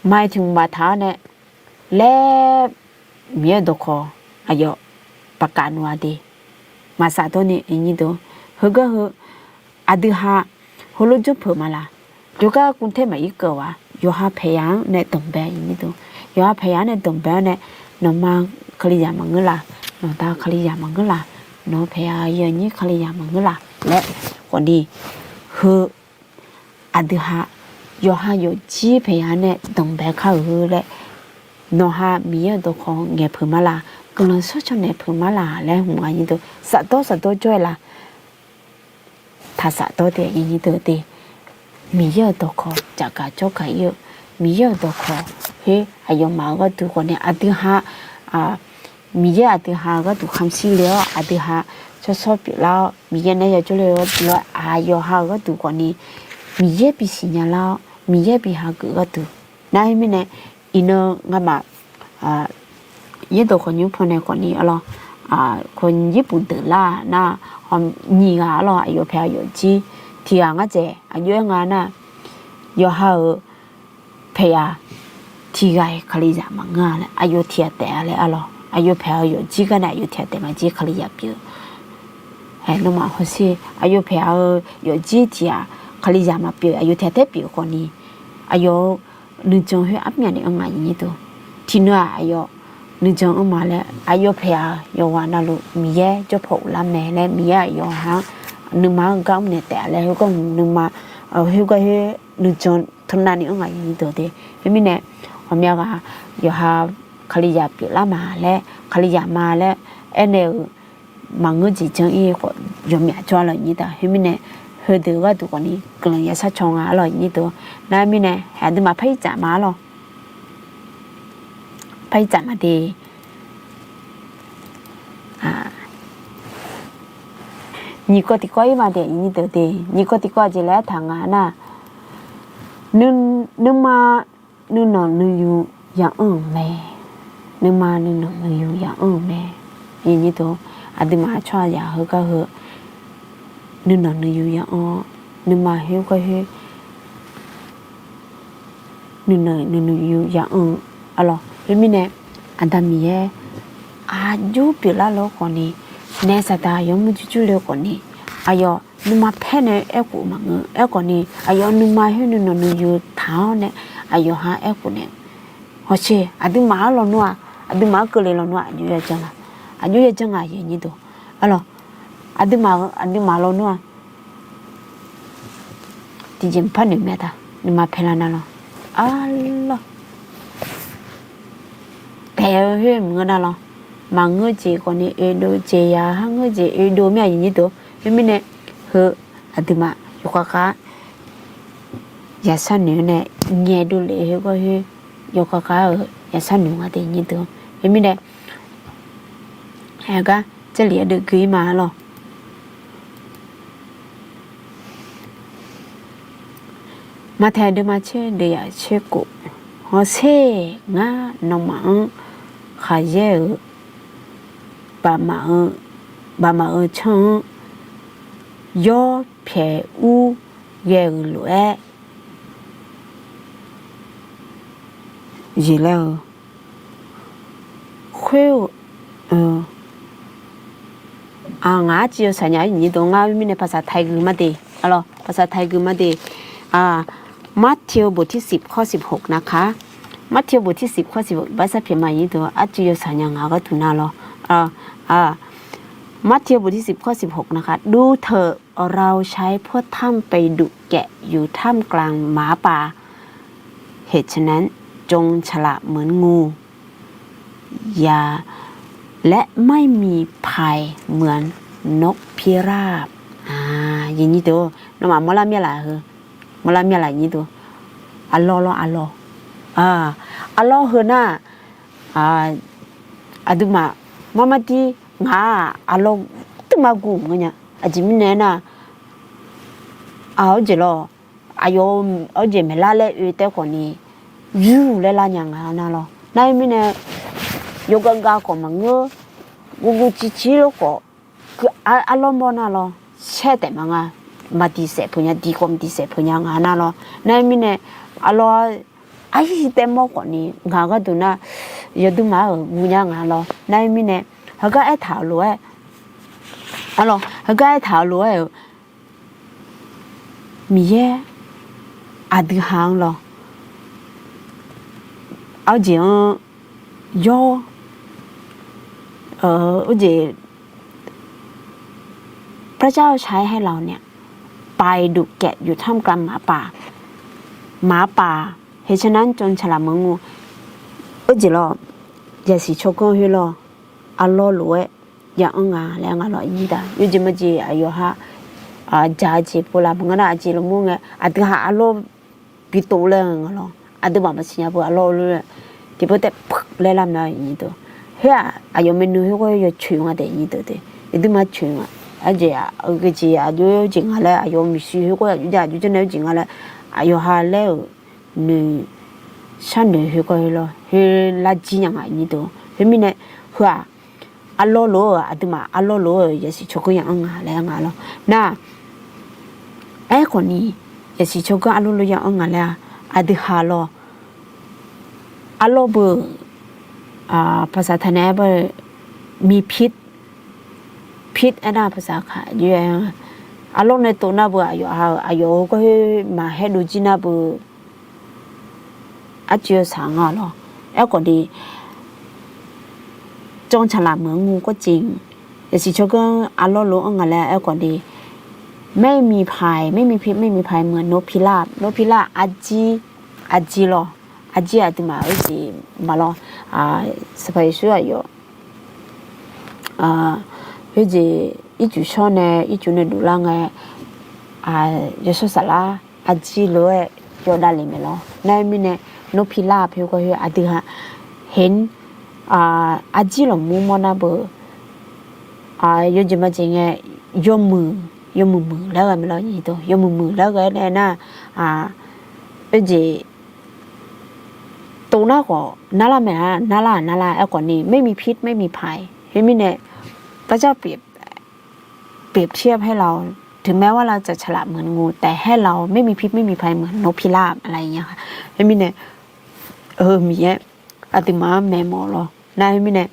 ไม่ถึงมาท่าเนี่ยแล้วมีดอกคออายอประกันว่าดีมาสาตัวนี้อย่างนี้ตัวเฮก็เฮอาดือฮะฮโลจุเพิ่มมาละอยู่ก็กุเทมาอีกว่าอยู่ฮะพยางในตรงแบบอย่างนี้ตัวอยู่ฮะพยางในตรงแบบเนี่ยน้องมาคลียามังกรน้องตาคลียามังกรน้องพยาอย่างนี้คลียามังกรและคนดีเฮอาดือฮะอยู่ฮะอยู่จีพยางในตรงแบบเขาเฮและน้องฮะมีตัวของเงี้ยเพิ่มมาละก็เลยสู้จนเนี่ยเพิ่มมาละและหัวนี้ตัวสัตว์ช่วยละถ้าสัตว์เดียอย่างนี้ตัวดีมีเยอะตัวคอจากการโจกเยอะมีเยอะตัวคอเฮ้อายุมากก็ตัวคนเนี่ยอาทิตย์มีเยอะอาทิตย์ก็ตัวคำสิ่งเลี้ยวอาทิตย์ชอบอยู่แล้วมีเยอะเนี่ยจะเลยว่าอายุก็ตัวคนนี้มีเยอะปีสิ่งแล้วมีเยอะปีก็ตัวนั่นไม่เนี่ยอินเนอร์งั้นมาเยอะตัวคนยุคพอในคนนี้อะไรคนญี่ปุ่นตื่นล่าน่ะนี่ก็อะไรอายุแพงอยู่จีที่งั้นเจอายุงั้นน่ะอยู่หาพยาที่ไงคลีจามังงาเลยอายุเทียแต่อะไรอะไรอายุแพงอยู่จีกันอายุเทียแต่มาจีคลีจาเปียนุ่มหัวสิอายุแพงอยู่จีที่คลีจามาเปียอายุเทียแต่เปียคนนี้อายุนึกจงให้อับยันนี่งั้นอย่างนี้ตัวที่นั่วอายุนึกจงมาแล้วอายุแพงอยู่วันนั้นลูกมีเยอะจะพูดละแม่แล้วมีเยอะอยู่ฮะนึกมาก้าวเนี่ยแต่แล้วก็นึกมาเฮก็เฮนึกจนทุนนั้นนี่งั้นอย่างนี้ตัวเดียวไม่เนี่ยผมอยากอยู่หาคลียาปีละมาแล้วคลียามาแล้วเนี่ยมังเงินจีจังอีก็ยอมอยากจวนเลยนี่แต่ไม่เนี่ยเฮเดือก็ตัวคนนี้กลังยาชาชงเลยนี่ตัวนั่นไม่เนี่ยหาดูมาพิจารณาหรอพิจารณาดี你个的个嘛的，你得的，你个的个就来谈啊那，你嘛，你孬你有养没？你嘛你孬你有养没？你都啊的嘛穿呀好个好，你孬你有养你嘛好个好，你有养啊咯，你咪呢？อันดามีอายุเปล่าโลกนี้เนสตายอมจุๆโลกนี้อายอนุมาเพเนเอกูมังเอกูนี้อายอนุมาเฮนุนอยู่ท้าวเนี่ยอายอหาเอกูเนี่ยฮอเชอดิมาลอนัวอดิมาเกเลลอนัวอายุยจังอายุยจังอ่ะอย่างนี้ตัวอะล่ะอดิมาลอนัวที่จริงพันนี่แม่ตานุมาเพลานั่นล่ะอะล่ะแพ้เฮ้ยมึงนั่นล่ะมังเงจีคนนี้ดูเจียหังเจีดูไม่อย่างนี้ตัวไม่เนี่ยเฮ้ออดีมาอยู่กับข้ายาสันนิวเนี่ยเงี้ยดูเลยเฮ้ก็เฮ้อยู่กับข้ายาสันนิวอะไรอย่างนี้ตัวไม่เนี่ยเฮ้ก็จะเลี้ยดึกกี่มาหรอมาแทนเดิมมาเช่เดียเช่กุฮอเซ่งาน้องมังขายเยอะบามาช่างย่อเพียอูเยอะเลย gì là khuya ngã chiều sáng nhảy như đó ngã bên nàyภาษาไทยคือมาดีอะไรภาษาไทยคือมาดีมัทธิวบทที่10ข้อ16นะคะมัทธิวบทที่10ข้อ16ภาษาเพียงมาอย่างตัวอาจิโยสัญญาก็ถูกนะล่ะมัทธิวบทที่10ข้อ16นะคะดูเถอะเราใช้พวกท่านไปดุแกะอยู่ท่ามกลางหมาป่าเหตุฉะนั้นจงฉลาดเหมือนงูอย่าและไม่มีภัยเหมือนนกพิราบอย่างนี้ตัวน้องหมาเมื่อไรมีอะไรเหรอเมื่อไรมีอะไรนี้ตัวอัลลอฮ์เหรออัลลอฮ์เหรอน่ะดูมาดีงาอัลลอฮ์ตึมากูเงี้ยจิมินเนี่ยนะเจริญอายุเจมิลาเล่อยู่แต่คนนี้ยูเล่ละยังไงนะล่ะนายมิเนี่ยยกกาก็มังกูจิโลก็คืออารมณ์บ่น่ะล่ะเช่แต่มังมาดีเสพญาดีกว่าดีเสพญางาน่ะล่ะนายมิเนี่ยอารมณ์ไอ้แต่หมอกนี่งาก็ดูนะยดูมากูยังงาล่ะนายมิเนี่ยเขาก็ไอ้ถาวรอะไรเขาก็ไอ้ถาวรมีเยอะดึงหางล่ะเอาจริงย่อจริงพระเจ้าใช้ให้เราเนี่ยไปดุแกะอยู่ท่ามกลางหมาป่าเหตุฉะนั้นจนฉลาดเหมือนงูจริงล่ะอย่าสิโชกุนให้ล่ะอัลลอฮ์รู้อย่างงาแล้วงาล่ะยี่ดาอยู่จริงมั้ยจีอายุฮะจ่าจีปุระมึงน่ะจีลงมึงดึงหาอัลลอฮ์ปิโตเลยงาล่ะดึงมาไม่ใช่ปุอัลลอฮ์รู้ที่พูดแต่เล่นลำน้อยยี่ตัวเฮ้ยอายุไม่น้อยก็ยังช่วยงาได้ยี่ตัวเด็ดึงมาช่วยงาจีก็จีดูจริงอะไรอายุไม่ช่วยก็อยู่จะเนี่ยจริงอะไรอายุหาแล้วนี่ฉันเนี่ยก็เลยเฮ้ยละจียังไงยี่ตัวเฮ้ยมิเนี่ยเฮ้ยอัลลอฮ์รู้ดึงมาอัลลอฮ์รู้ยังสิโชกุยังงาแล้วงาล่ะน่ะไอ้คนนี้ยังสิโชกุอัลลอฮ์รู้ยังงาแล้วดึงหาล่ะอัลลอฮ์บ่ภาษาไทยเนี่ยบ่มีพิษอันนั้นภาษาค่ะอยู่อัลลอฮ์ในตัวน่ะบ่อายุก็มาให้ดูจีน่ะบ่อาจจะสังอ่ะล่ะไอ้คนนี้จงฉลาดเหมือนงูก็จริงแต่สิโชกุอัลลอฮ์รู้งาแล้วไอ้คนนี้ไม่มีภัยไม่มีพิษไม่มีภัยเหมือนนกพิราบอาจีล่ะอาจีดูมาสิมาล่ะสบายสุดอยู่เฮ้ยอีจุชอนเนี่ยอีจุเนี่ยดูแลไงยศสละอาจีเลยยอดได้เลยไหมล่ะนายมิเนี่ยนกพิราบเฮ้ยก็เฮ้ยดูฮะเห็นอาจีหลงมุมนะบ่ยศจะมาจริงไงยมมือแล้วกันไม่ล่ะยี่ตัวยมมือแล้วกันเนี่ยนะเฮ้ยตัวน่าก็น่าละแม่น่าละไอ้คนนี้ไม่มีพิษไม่มีภัยเห็นไหมเนี่ยพระเจ้าเปรียบเทียบให้เราถึงแม้ว่าเราจะฉลาดเหมือนงูแต่ให้เราไม่มีพิษไม่มีภัยเหมือนนกพิราบอะไรอย่างเงี้ยค่ะเห็นไหมเนี่ยมีเนี้ยติมาแม่หมอหรอนะเห็นไหมเนี่ย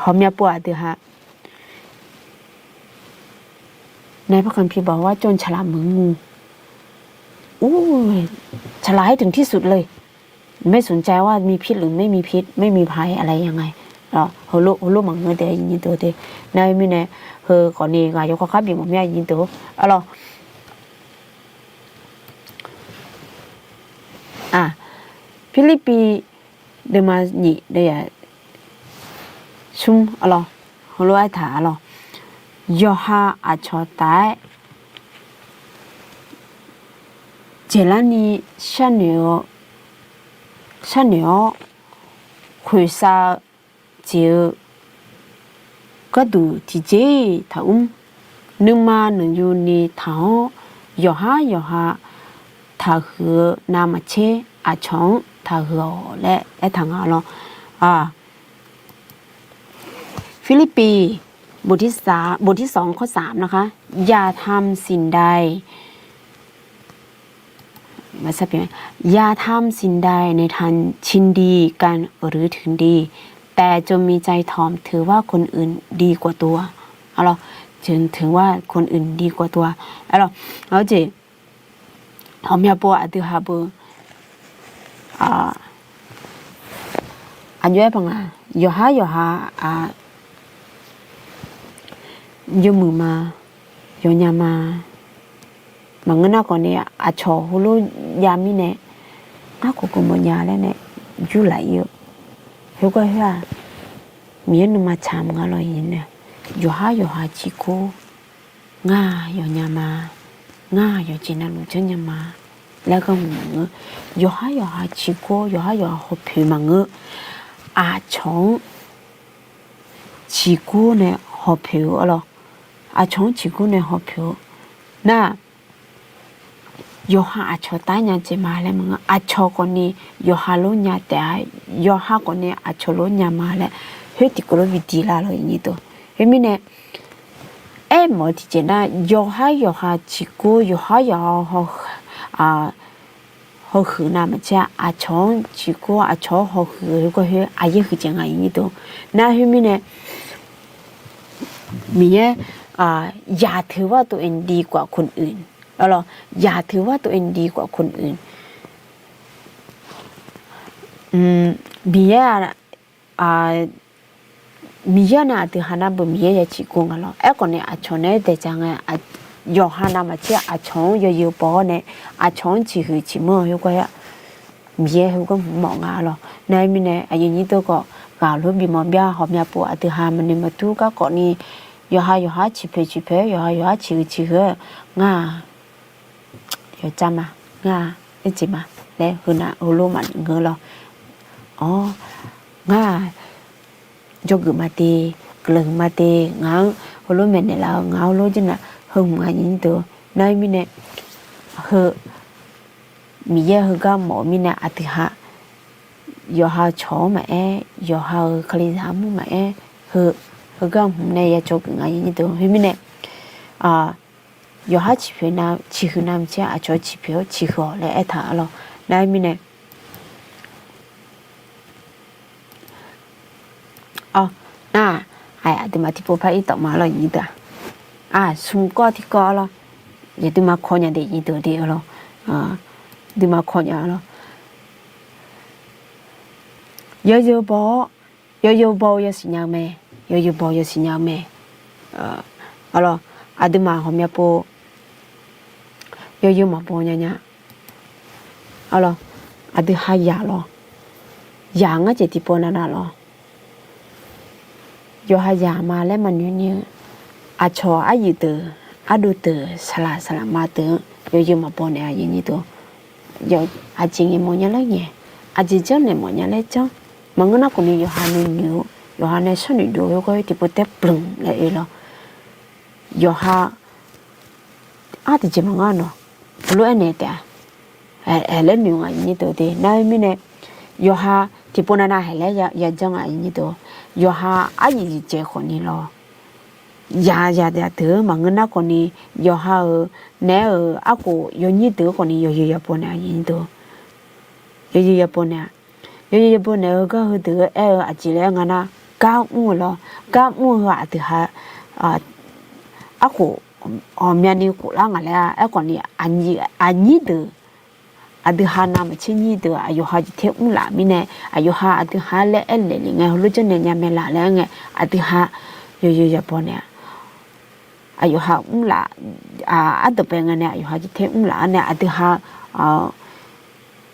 หอมยาปวดฮะในพระคัมภีร์บอกว่าจนฉลาดเหมือนงูฉลาดให้ถึงที่สุดเลยไม่สนใจว่ามีพิษหรือไม่มีพิษไม่มีภัยอะไรยังไงโหโลมังเงเดยินตัวเดนายมิเนี่ยก่อนนี้ก็ยกข้าบีมันไม่ยินตัวฟิลิปปินส์เดมานี่เดียชุมโหโลไอถายอฮาอาชอตายเจลานีชันเนียวคุยซาเจียวก็ดูที่เจถ้านึงมาหนึ่งอยู่ในท้องยอฮาถ้าหือนามาเชอาชองถ้าหือและไอ้ทางฟิลิปปีบทที่2ข้อ3นะคะอย่าทำสิ่งใด มาสับเป็นอย่าทำสิ่งใดในทางชินดีกันหรือถึงดีแต่จงมีใจถ่อมถือว่าคนอื่นดีกว่าตัวเอาล่ะจึงถือว่าคนอื่นดีกว่าตัวเอาล่ะแล้วจีเขามีปัวอธิหาบุอันย่อยปังอ่ะย่อหาย่อมือมาย่อยามาบางเงินน่ะก่อนเนี่ยชอหูลูยามีเนี่ยกูมันยาแล้วเนี่ยอยู่หลายเยอะเฮ้ยก็เฮ้ยมีนมาชามกันเลยเนี่ยย่อหาชิโก้ง่าย่อยามาง่าย่อจีน่าลูกเจ้ายามาแล้วก็มึงย่อหาชิโก้ย่อหาหัวผิวมังชงชิโก้เนี่ยหัวผิวอะไรชงชิโก้เนี่ยหัวผิวน่ะย่อหาชอตายเนี่ยจะมาแล้วมึงชอคนนี้ย่อหาโลเนี่ยแต่ย่อหาคนนี้ชอโลเนี่ยมาแล้วเฮ้ยที่กูรู้วิธีละเลยนี่ตัวเฮ้ยมีเนี่ยหมดที่เจน่ะย่อหาชิโก้ย่อหาหัวขืนน่ะมันจะชงชิโก้ชอหัวขืนก็เฮ้ยยังคือจังไงนี่ตัวน่ะเฮ้ยมีเนี่ยมีอย่าถือว่าตัวเองดีกว่าคนอื่นแล้วเราอย่าถือว่าตัวเองดีกว่าคนอื่นมีน่ะที่หานาบ่มีอย่าชิกงกันแล้วก่อนเนี่ยชนเนี่ยแต่จังไงย่อหานามาเจ้าชงเยอะๆปอเนี่ยชงชิหือชิมืออยู่ก็yaมีเขาก็มองแล้วในมีเนี่ยอย่างนี้ตัวก็กล่าวรู้บีมอบยาหอมยาปัวที่หามันนี่มาตู้ก็ก่อนนี้ย่อหาชิเพย่อหาชิหืง่าอย่าจำง่าจิมาแล้วคือน่ะหูรู้มันเงือเราง่ายกมาตีกลึงมาตีเงาหูรู้เหม็นเนี่ยเราเงารู้จังน่ะหึงมาอย่างนี้ตัวในมีเนี่ยมีเยอะก็หมอมีเนี่ยอธิหะย่อหาชอมาย่อหาคลีสามุมาก็เนี่ยจกอย่างนี้ตัวมีเนี่ยย่อหาชิเพน้ำชิหืน้ำเจ้าชอชิเพชิหือเลยถ่าเราในมีเนี่ยน่ะที่มาที่พบพระอีต่อมาเราอย่างนี้ตัวสุ่มก็ที่ก็เราอย่าที่มาคนอย่างเดียวนี้ตัวเดียวเราที่มาคนอย่างเราเยอะๆบ่เยอะสิญาแม่เยอะๆบ่เยอะสิญาแม่alors adema homia po yo ma po nya alors adu ha ya lo ya nga che ti po na lo yo ha ya ma le ma nyu cho yi de adu de sala ma de yo ma po ne a yin ni to yo a jing mo nya la ye a ji jo ne mo nya le jo ma ngana ko ni yo ha nyu yo ha ne so ni do yo ko ti po te plum le loย่อหาที่จะมางานเนาะรู้อันนี้แต่เล่นอยู่ไงนี่ตัวเดียนั่นไม่เนี่ยย่อหาที่ปนน่ะเห็นแล้วอย่าจังไงนี่ตัวย่อหายี่เจ้าคนนี้รอย่าเถอะมังเงินนักคนนี้ย่อหาเนี่ยกูย่อนี่ตัวคนนี้ย่อปนเนี่ยนี่ตัวย่อปนเนี่ยก็คือตัวอาจจะเรื่องนั้นก้าวมู่รก้าวมู่ว่าที่หากูมีอันนี้กูล่างอะไรก่อนนี้อันนี้เด้อดูหาน้ำเช่นนี้เด้ออายุหาจิตเที่ยวละมีเนี่ยอายุหาดูหาเล่เลยไงรู้จักเนี่ยยังไม่ละแล้วไงดูหาเยอะๆปนเนี่ยอายุหาละตัวเป็นไงเนี่ยอายุหาจิตเที่ยวละเนี่ยดูหา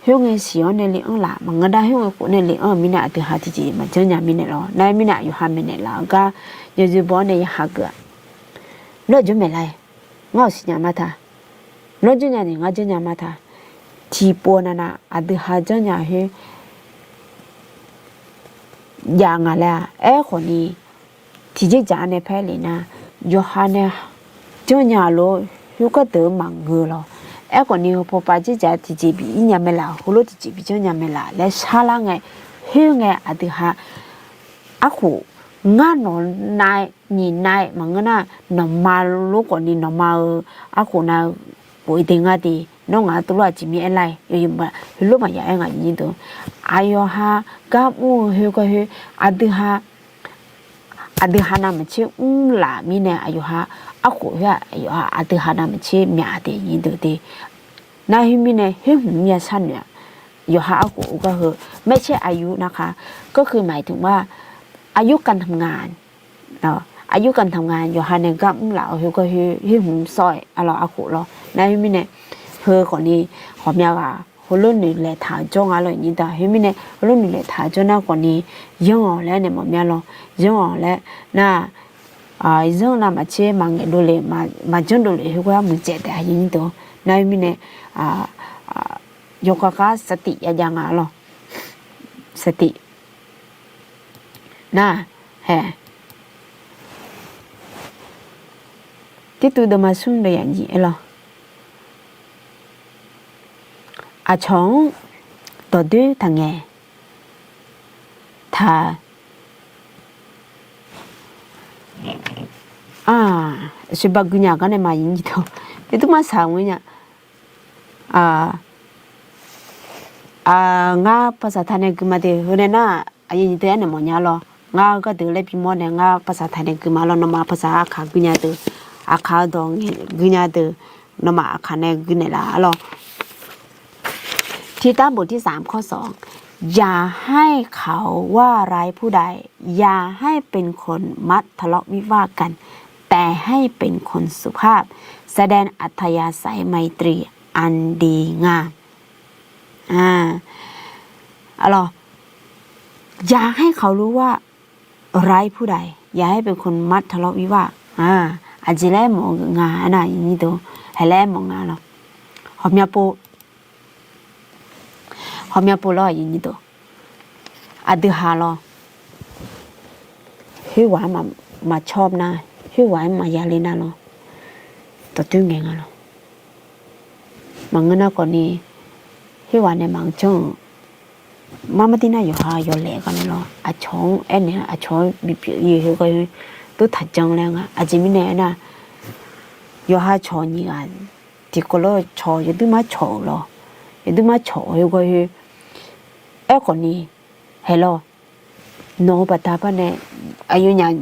เฮียงเงี้ยสิวันเนี่ยเลี้ยงละมันก็ได้เฮียงกูเนี่ยเลี้ยงมีเนี่ยดูหาที่จีมันเจ้าเนี่ยมีเนี่ยหรอในมีเนี่ยอายุหามีเนี่ยละก็เยอะๆปนเนี่ยหาก็เราจะไม่ไล่ง่ายสิญามาท่าเราจะเนี่ยง่ายจะญามาท่าที่ปนน่ะดูหาจะเนี่ยเฮอย่างอะไรคนนี้ที่จะจานเนี่ยแพ้เลยนะยอหันเนี่ยจะเนี่ยโลยุก็เติมมังเงือคนนี้พอไปจะจ่ายที่จีบีเนี่ยไม่ละหัวที่จีบีจะเนี่ยไม่ละและชาลังไงเฮียไงดูหากูงานนอนนายนี่นายมันก็น่ะนอมาลูกคนนี้นอมากูน่ะกูอีเด้งดี น้องตัวละจิมีอะไรอยู่บ่รู้มาอย่าไงยินตัวอายฮะกับมูเฮก็เฮอดฮานามันเชลามีเนี่ยอายุฮะอะโขยอายุฮะอดฮานามันเชมีอาเดยินตัวเดนาฮิมีเนี่ยเฮหุ่นมีชันเนี่ยอยู่ฮะอะโขก็คือไม่ใช่อายุนะคะก็คือหมายถึงว่าอายุการทำงานเนาะอายุการทำงานอยู่ฮะเนี่ยกับหลาเฮก็เฮหุ่นซอยอะไรอะโขเนาะนาฮิมีเนี่ยเฮคนนี้หอมยาว่าဟိုလိုနေလေထားကြောင်းအားလို့ညီတာဟိမင်းနဲ့ဟိုလိုနေလေထားကြောင်းနောက်ကိုနေရုံအောင်လဲနေမများလုံးရုံအောင်လဲနာရုံနာမချေမငယ်တို့လေမကျွန်းတို့လေဟိုကမကျတဲ့အရင်တော့နိုင်မင်းနဲ့ယောဂကစတိရကြငါလောစတိနာဟဲတိတူဒမဆွန်းရရင်ကြီးအလောอาชงตัวดื้อทางไงถ้าสิบกุญญากันเนี่ยมายิงตัวนี่ตัวมาสาวเนี่ยงาภาษาไทยเนี่ยคือมาเดี๋ยวเนี่ยนะยิงตัวเนี่ยมันยาล้องาก็เดี๋ยวเลยพิมพ์เนี่ยงาภาษาไทยเนี่ยคือมาล้อนมาภาษาอาขากุญญาตัวอาขาดองกุญญาตัวนมาอาขาเนี่ยกุญญาละล้อที่ตั้งบทที่3ข้อ2อย่าให้เขาว่าร้ายผู้ใดอย่าให้เป็นคนมัดทะเลาะวิวาทกันแต่ให้เป็นคนสุภาพแสดงอัธยาศัยไมตรีอันดีงามอย่าให้เขารู้ว่าร้ายผู้ใดอย่าให้เป็นคนมัดทะเลาะวิวาทอาจจะแลมองงานนะอย่างนี้ตัวให้แลมองงานหรอหอมยาโปหอมยาปูล้ออย่างนี้ตัวอดฮาล้อหิวหวานมาชอบนะหิวหวานมายาลีนะล้อตัวตึงเงงล้อมังเงินก่อนนี้หิวหวานเนี่ยมังจังมาติน่าอยู่หาอยู่แหลกันล้ออาชงเนี่ยอาชงบีบยี่หิวก็ตัวถัดจังแล้วอาจิมิเนี่ยนะอยู่หาชอนี่กันที่ก็ล้อชออยู่ตัวมาชอล้ออยู่ตัวมาชออยู่ก็คนนี้เฮลโลโนบัตตาปะเนี่ยอายุยัง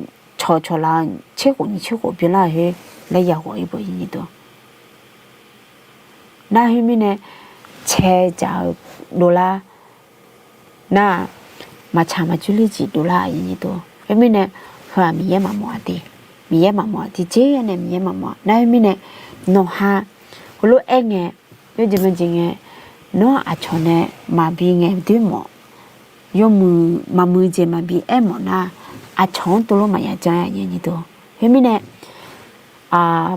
ชอลาเชื่อคนนี้เชื่อคนเปล่าเฮแล้วอยากว่าอีกอย่างนี้ตัวน่าให้มีเนี่ยเชื่อจะดูแลน่ามาชามาจุลิจิดูแลอย่างนี้ตัวให้มีเนี่ยเขามีเยอะมาหมดดีเจเนี่ยมีเยอะมาหมดน่าให้มีเนี่ยโนฮาคุณรู้เองไงยูจะเป็นจริงไงน้ออาชนเนี่ยมาบีไงด้วยหมอยมือมามือเจมาบีหมอนะอาชนตัวรู้มาอย่างใจอย่างนี้ตัวเห็นไหมเนี่ย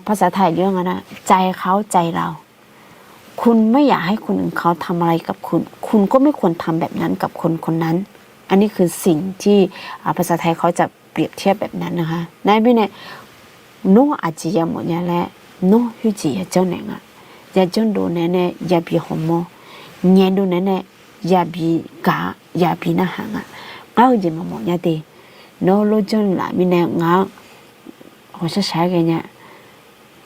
ภาษาไทยเรื่องนะใจเขาใจเราคุณไม่อยากให้คนอื่นเขาทำอะไรกับคุณก็ไม่ควรทำแบบนั้นกับคนคนนั้นอันนี้คือสิ่งที่ภาษาไทยเขาจะเปรียบเทียบแบบนั้นนะคะในไม่เนี่ยโนอาจียหมดเนี่ยแหละโนฮิจิยเจ้าหนังอย่าจนดูแน่ๆอย่าบีหอมมเงี้ยดูแน่ๆอย่าบีกาอย่าบีน่าหังเอาจริงมาหมดเนี่ยตีโนรู้จนละมีแนวงาหัวใช้กันเนี่ย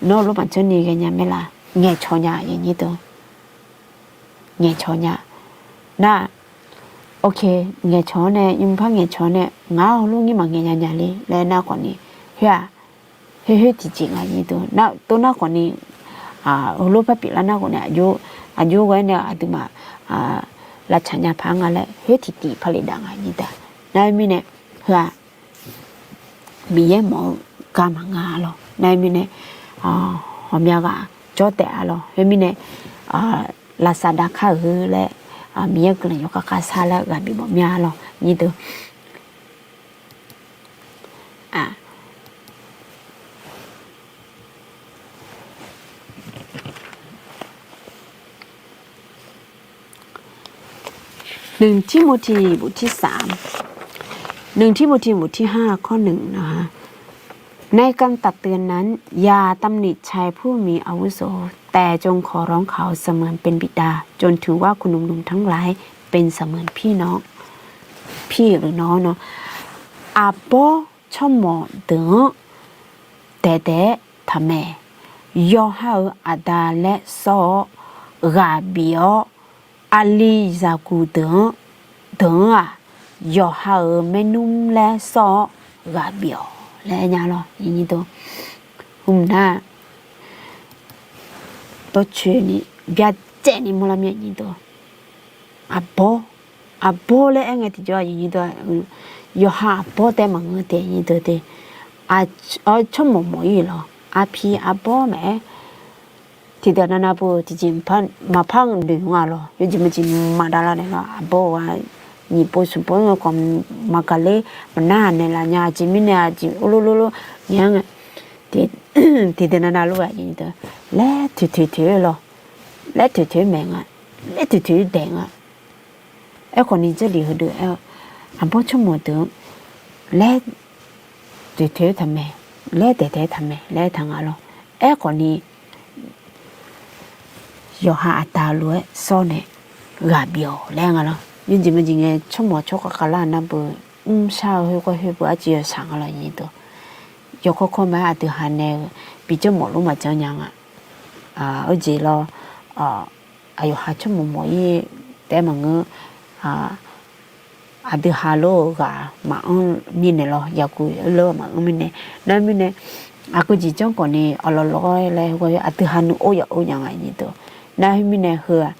โนรู้มันจนนี่กันเนี่ยไม่ละเงี้ยชอนยาอย่างนี้ตัวเงี้ยชอนยาน่าโอเคเงี้ยชอนเนี่ยยุ่งพังเงี้ยชอนเนี่ยงาลูกนี่มันเงี้ยยาเลยแล้วน่าก่อนนี้เฮ้ยจริงๆอย่างนี้ตัวน่าตัวน่าก่อนนี้รูปภาพปีละน่าคนเนี่ยอายุไว้เนี่ยอาจจะมาราชญาพังอะไรเฮติตีผลิตดังอย่างนี้แต่ในมีเนี่ยเพื่อมีเยอะหมอกามังงาหรอในมีเนี่ยหอมยากาจอแต่หรอเฮมีเนี่ยลาซาด้าข้าหือและมีเยอะกันอยู่กับคาซาแล้วกันบีบมีหรอนี่ตัว1ทิโมธีบทที่3 1ทิโมธีบทที่5ข้อ1นะคะในการตักเตือนนั้นอย่าตำหนิชายผู้มีอาวุโสแต่จงขอร้องเขาเสมือนเป็นบิดาจนถือว่าคุณหนุ่มๆทั้งหลายเป็นเสมือนพี่น้องพี่หรือน้องเนาะอาโปชอมอเดอแต่ทำแม่ย่อให้อาดาและซอ gà biểu ali ra cụ tưởng tưởng à yo ha ở menu lẽ so gà biểu lẽ nhà lo như tôi hôm na tôi chuyện đi biết chết đi mua làm gì tôi à bố lẽ anh ấy thì cho như tôi yo ha bố tem mà người tiền như tôi thì ở trong một mỗi lo phi bố mẹ thì đó là bố thì chỉ mà phăng được ngoài lo 요즘 chỉ mà đã là này lo bố ni bố sụp bố còn mà cái lẽ mà na này là nhà chỉ mình nhà chỉ lô nhang thì đó là lúc ấy đó lẽ thứ lo lẽ thứ mẹ lẽ thứ đèn em còn đi chơi đi được em bố trong một tiếng lẽ thứ thằng mẹ lẽ để thằng mẹ lẽ thằng lo em còn đi yo ha ta lue so ne gà biểu lẽ ngà lo nhưng chỉ mình chỉ nghe trong một chỗ cái là nó bự sao hơi qua hơi bự chỉ sáng là như đó yo có mấy từ hàng này bị cho một lúc mà cho nhang ở gì lo yo ha trong một mỗi để mà ngư từ hà lô gà mà ông mình này lo giờ cứ lơ mà ông mình này nên mình này aku chỉ trong còn này ở lo lại qua từ hà nội ô nhang như đó na mình này hừa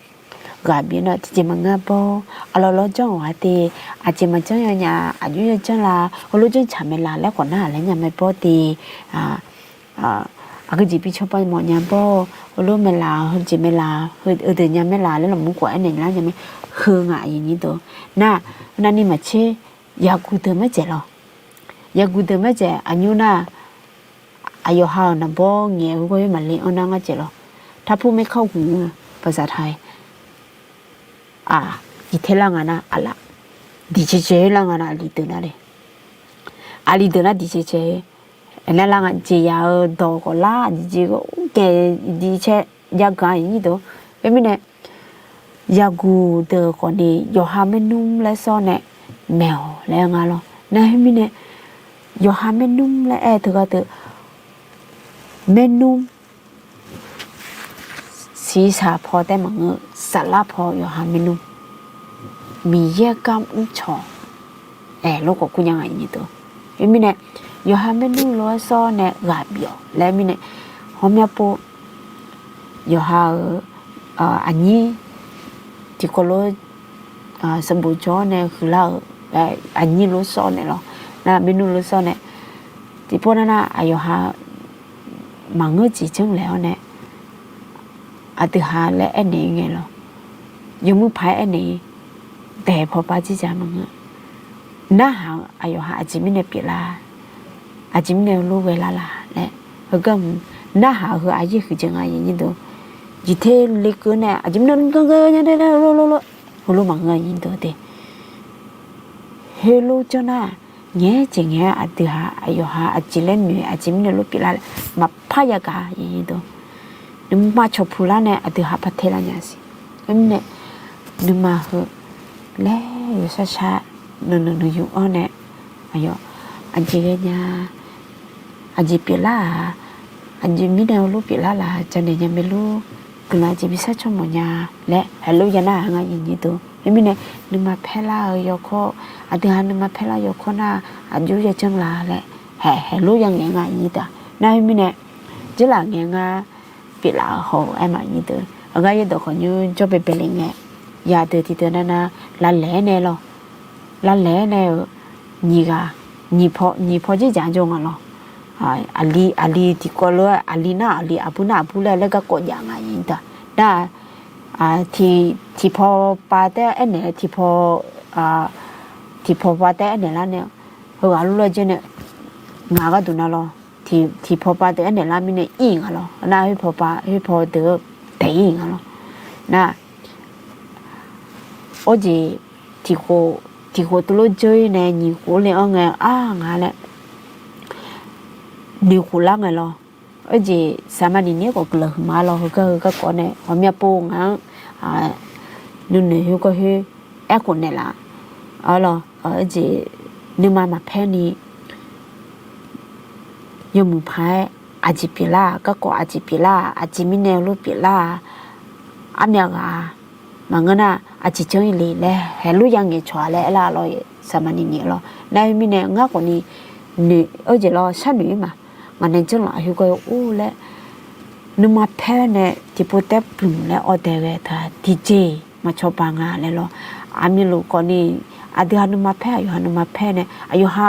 gà biển nó chỉ mà ngã bao lo trong hoa thì chỉ mà trong nhà như trong là lúc trong chả mày là còn na lại nhà mày bao thì aku chỉ biết cho bao mọi nhà bao lúc mày là hơn chỉ mày là hơn ở từ nhà mày là lấy làm muốn quậy này là nhà mày hừa ngại gì như đó na đi mà chơi ya cụ từ mấy trẻ lo ya cụ từ mấy trẻ như na ayo ha na bao nghe cái mà lấy ông đang trẻ loถ้าพูดไม่เข้าหูภาษาไทยอีเทลังนะอะไรดิเจลังนะลีเตนะเลยลีเตนะดิเจนั่นลังเจียดอกล่าดิเจก็แกดิเจยากกันยี่ตัวเป็นไม่เนี่ยยากูเดอคนนี้ยอฮาเมนุ่มและซ้อนเนี่ยแมวแล้วงา咯นะให้ไม่เนี่ยยอฮาเมนุ่มและเธอก็เธอเมนุ่มสีสาพอแต่มังสลับพอยอหาเมนูมีเยอะกำอุ้งชอลูกก็คุณยังไงนี่ตัวมีเนี่ยยอหาเมนูล้อซ้อนเนี่ยกาบยอและมีเนี่ยหอมยาปูยอหาอันนี้ที่ก็ล้อสมบูรณ์จอเนี่ยคือเราอันนี้ล้อซ้อนเนี่ยหรอนะเมนูล้อซ้อนเนี่ยที่พวกนั้นยอหามังจีจังแล้วเนี่ยtừ hà lẽ anh này nghe lo dùng mũi phải anh này để phò ba chỉ trả mừng na hàng ayo ha chỉ mình đẹp là chỉ mình lưu về là nè hơi cầm na hàng hơi ai chỉ cứ chẳng ai như đó chỉ thế lấy cứ nè chỉ mình cơ như thế lo mừng người như đó thì hello cho na nghe chỉ nghe từ hà ayo ha chỉ lên người chỉ mình lưu là mà phải ya cả như đó nhưng mà chụp phù la này từ hấp thế là nhà gì em này nhưng mà lẽ rồi sa nó dùng ở này ayo anh chị cái nhà anh chị biết là anh chị biết đâu lúc biết là cho nên nhà mình lúc cứ nói chỉ biết sao cho một nhà lẽ hello nhà nào ngay như thế em này nhưng mà phải là yo có từ hà nhưng mà phải là yo có na anh chú chân là lẽ hello nhà nghe ngay như thế này em này chỉ là nghe ngay bị là hồ em mà như thế ở cái đó còn như cho bé bé nghe giờ từ thì từ那là lẽ này lo là lẽ này nhị phò chỉ dạng cho lo ali thì có lo ali abu là cái có dạng à như thế đó thì phò ba thế anh này thì phò ba thế anh này là này hồi lúc đó chứ này ngã cái tụi nó lo thì phò ba thế này là mình này yên à lo na hơi phò được để yên à lo na ở gì thì cô tôi chơi này nhiều cô liền ở nghe ngã này nhiều cô lắm này lo ở gì sao mà đi nhớ có lời mà lo cái con này họ mẹ bông á nên này có hơi ác con này là lo ở gì nhưng mà penny nhưng mà phảiอาจิปิล่าก็อาจิปิล่าอาจิมิเนลูปิล่า อันเนี้ยก็มันก็น่ะอาจจะจงเลยแหละให้รู้ยังไงชัวร์แล้วล่ะเราสมัยนี้เราในมีเนี่ยงาคนนี้นี่จะรอฉันนี่มามันเนี่ยจังหวะที่ก็โอ้แล้วนึกมาแพ้เนี่ยที่พูดแต่ปลุ่มแล้วอดเดวท่าดีเจมาชอบปังอะไรหรออามีลูกคนนี้อาเดียนึกมาแพ้อยู่นึกมาแพ้เนี่ยอายุห้า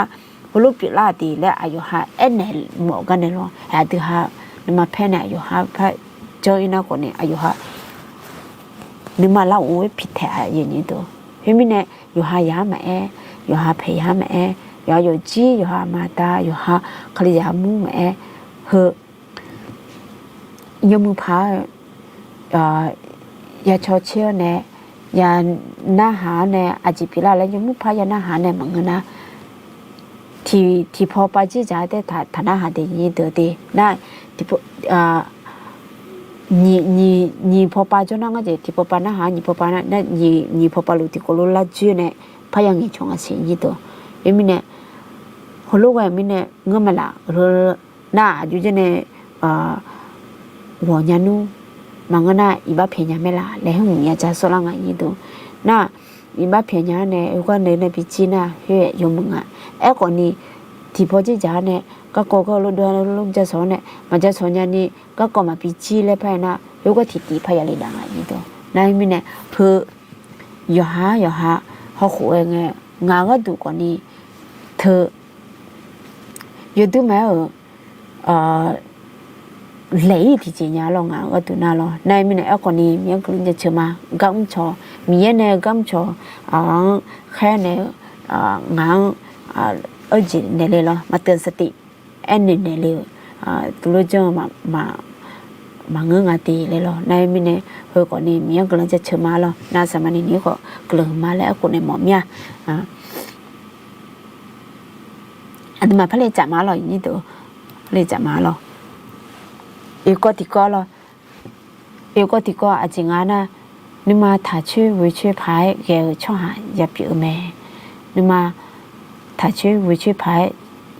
พลุปิลาดีและอายุห้าเนี่ยหมอกันเนี่ยหรออาเดียห้านึกมาแพ้เนี่ยอายุห้าแพ้เจออีน่าคนนี้อายุห้านึกมาเล่าโอ้ยผิดแท้อย่างนี้ตัวเฮ้ยมิเนี่ยอยู่ห้ายาแม่อยู่ห้าเพยาแม่อยู่จีอยู่ห้ามาตาอยู่ห้าคลียามูแม่เฮยมือพายาชอเชี่ยวเนี่ยยาหน้าหาเนี่ยอาจิพิลาแล้วยมือพายาหน้าหาเนี่ยเหมือนกันนะที่พอไปจีจ่าแต่ฐานะหาเดียเดียน่ะที่พ你婆爸就那个的，你婆爸那哈，你婆爸那你婆爸路的过路拉住呢，怕让你从啊生意多，因为呢，后路外面呢，我们啦，那就是呢，我家奴，忙个那一把便宜没啦，然后我们家说那个一多，那一把便宜呢，如果你那边钱呐，血有么啊？哎，个你，提婆子家呢？ก็ก็ลูกเดือนลูกจะสอนเนี่ยมันจะสอนอย่างนี้ก็มาพิจิเลยไปนะลูกก็ติดพยาลิดังอะไรตัวนั่นมีเนี่ยเพื่อย่าหาเขาคุยไงงานก็ดูก่อนนี้เธออยู่ดูไหมเลยที่จริงเนี่ยเรางานก็ดูน่าเรานั่นมีเนี่ยก่อนนี้มีคนจะเชื่อมากัมชอมีเนี่ยกัมชอแค่เนี่ยงานจีเนี่ยเลยเหรอมาเตือนสติอันนี้เนี่ยเลยตัวเจ้ามาเงื้อตีเลยเหรอในมิเนี่ยเฮก่อนนี้มีกำลังจะเชื่อมาแล้วน่าสมัยนี้ก็กลืนมาแล้วคนในหมอเมียอันมาพระเลจ่ามาหรออย่างนี้ตัวเลจ่ามาหรออีกก็ติก็หรออีกก็ติก็อาจจะงานนะนี่มาถ่ายชื่อวิชื่อพายแกช่อหายอย่าเปียแม่นี่มาถ่ายชื่อวิชื่อพาย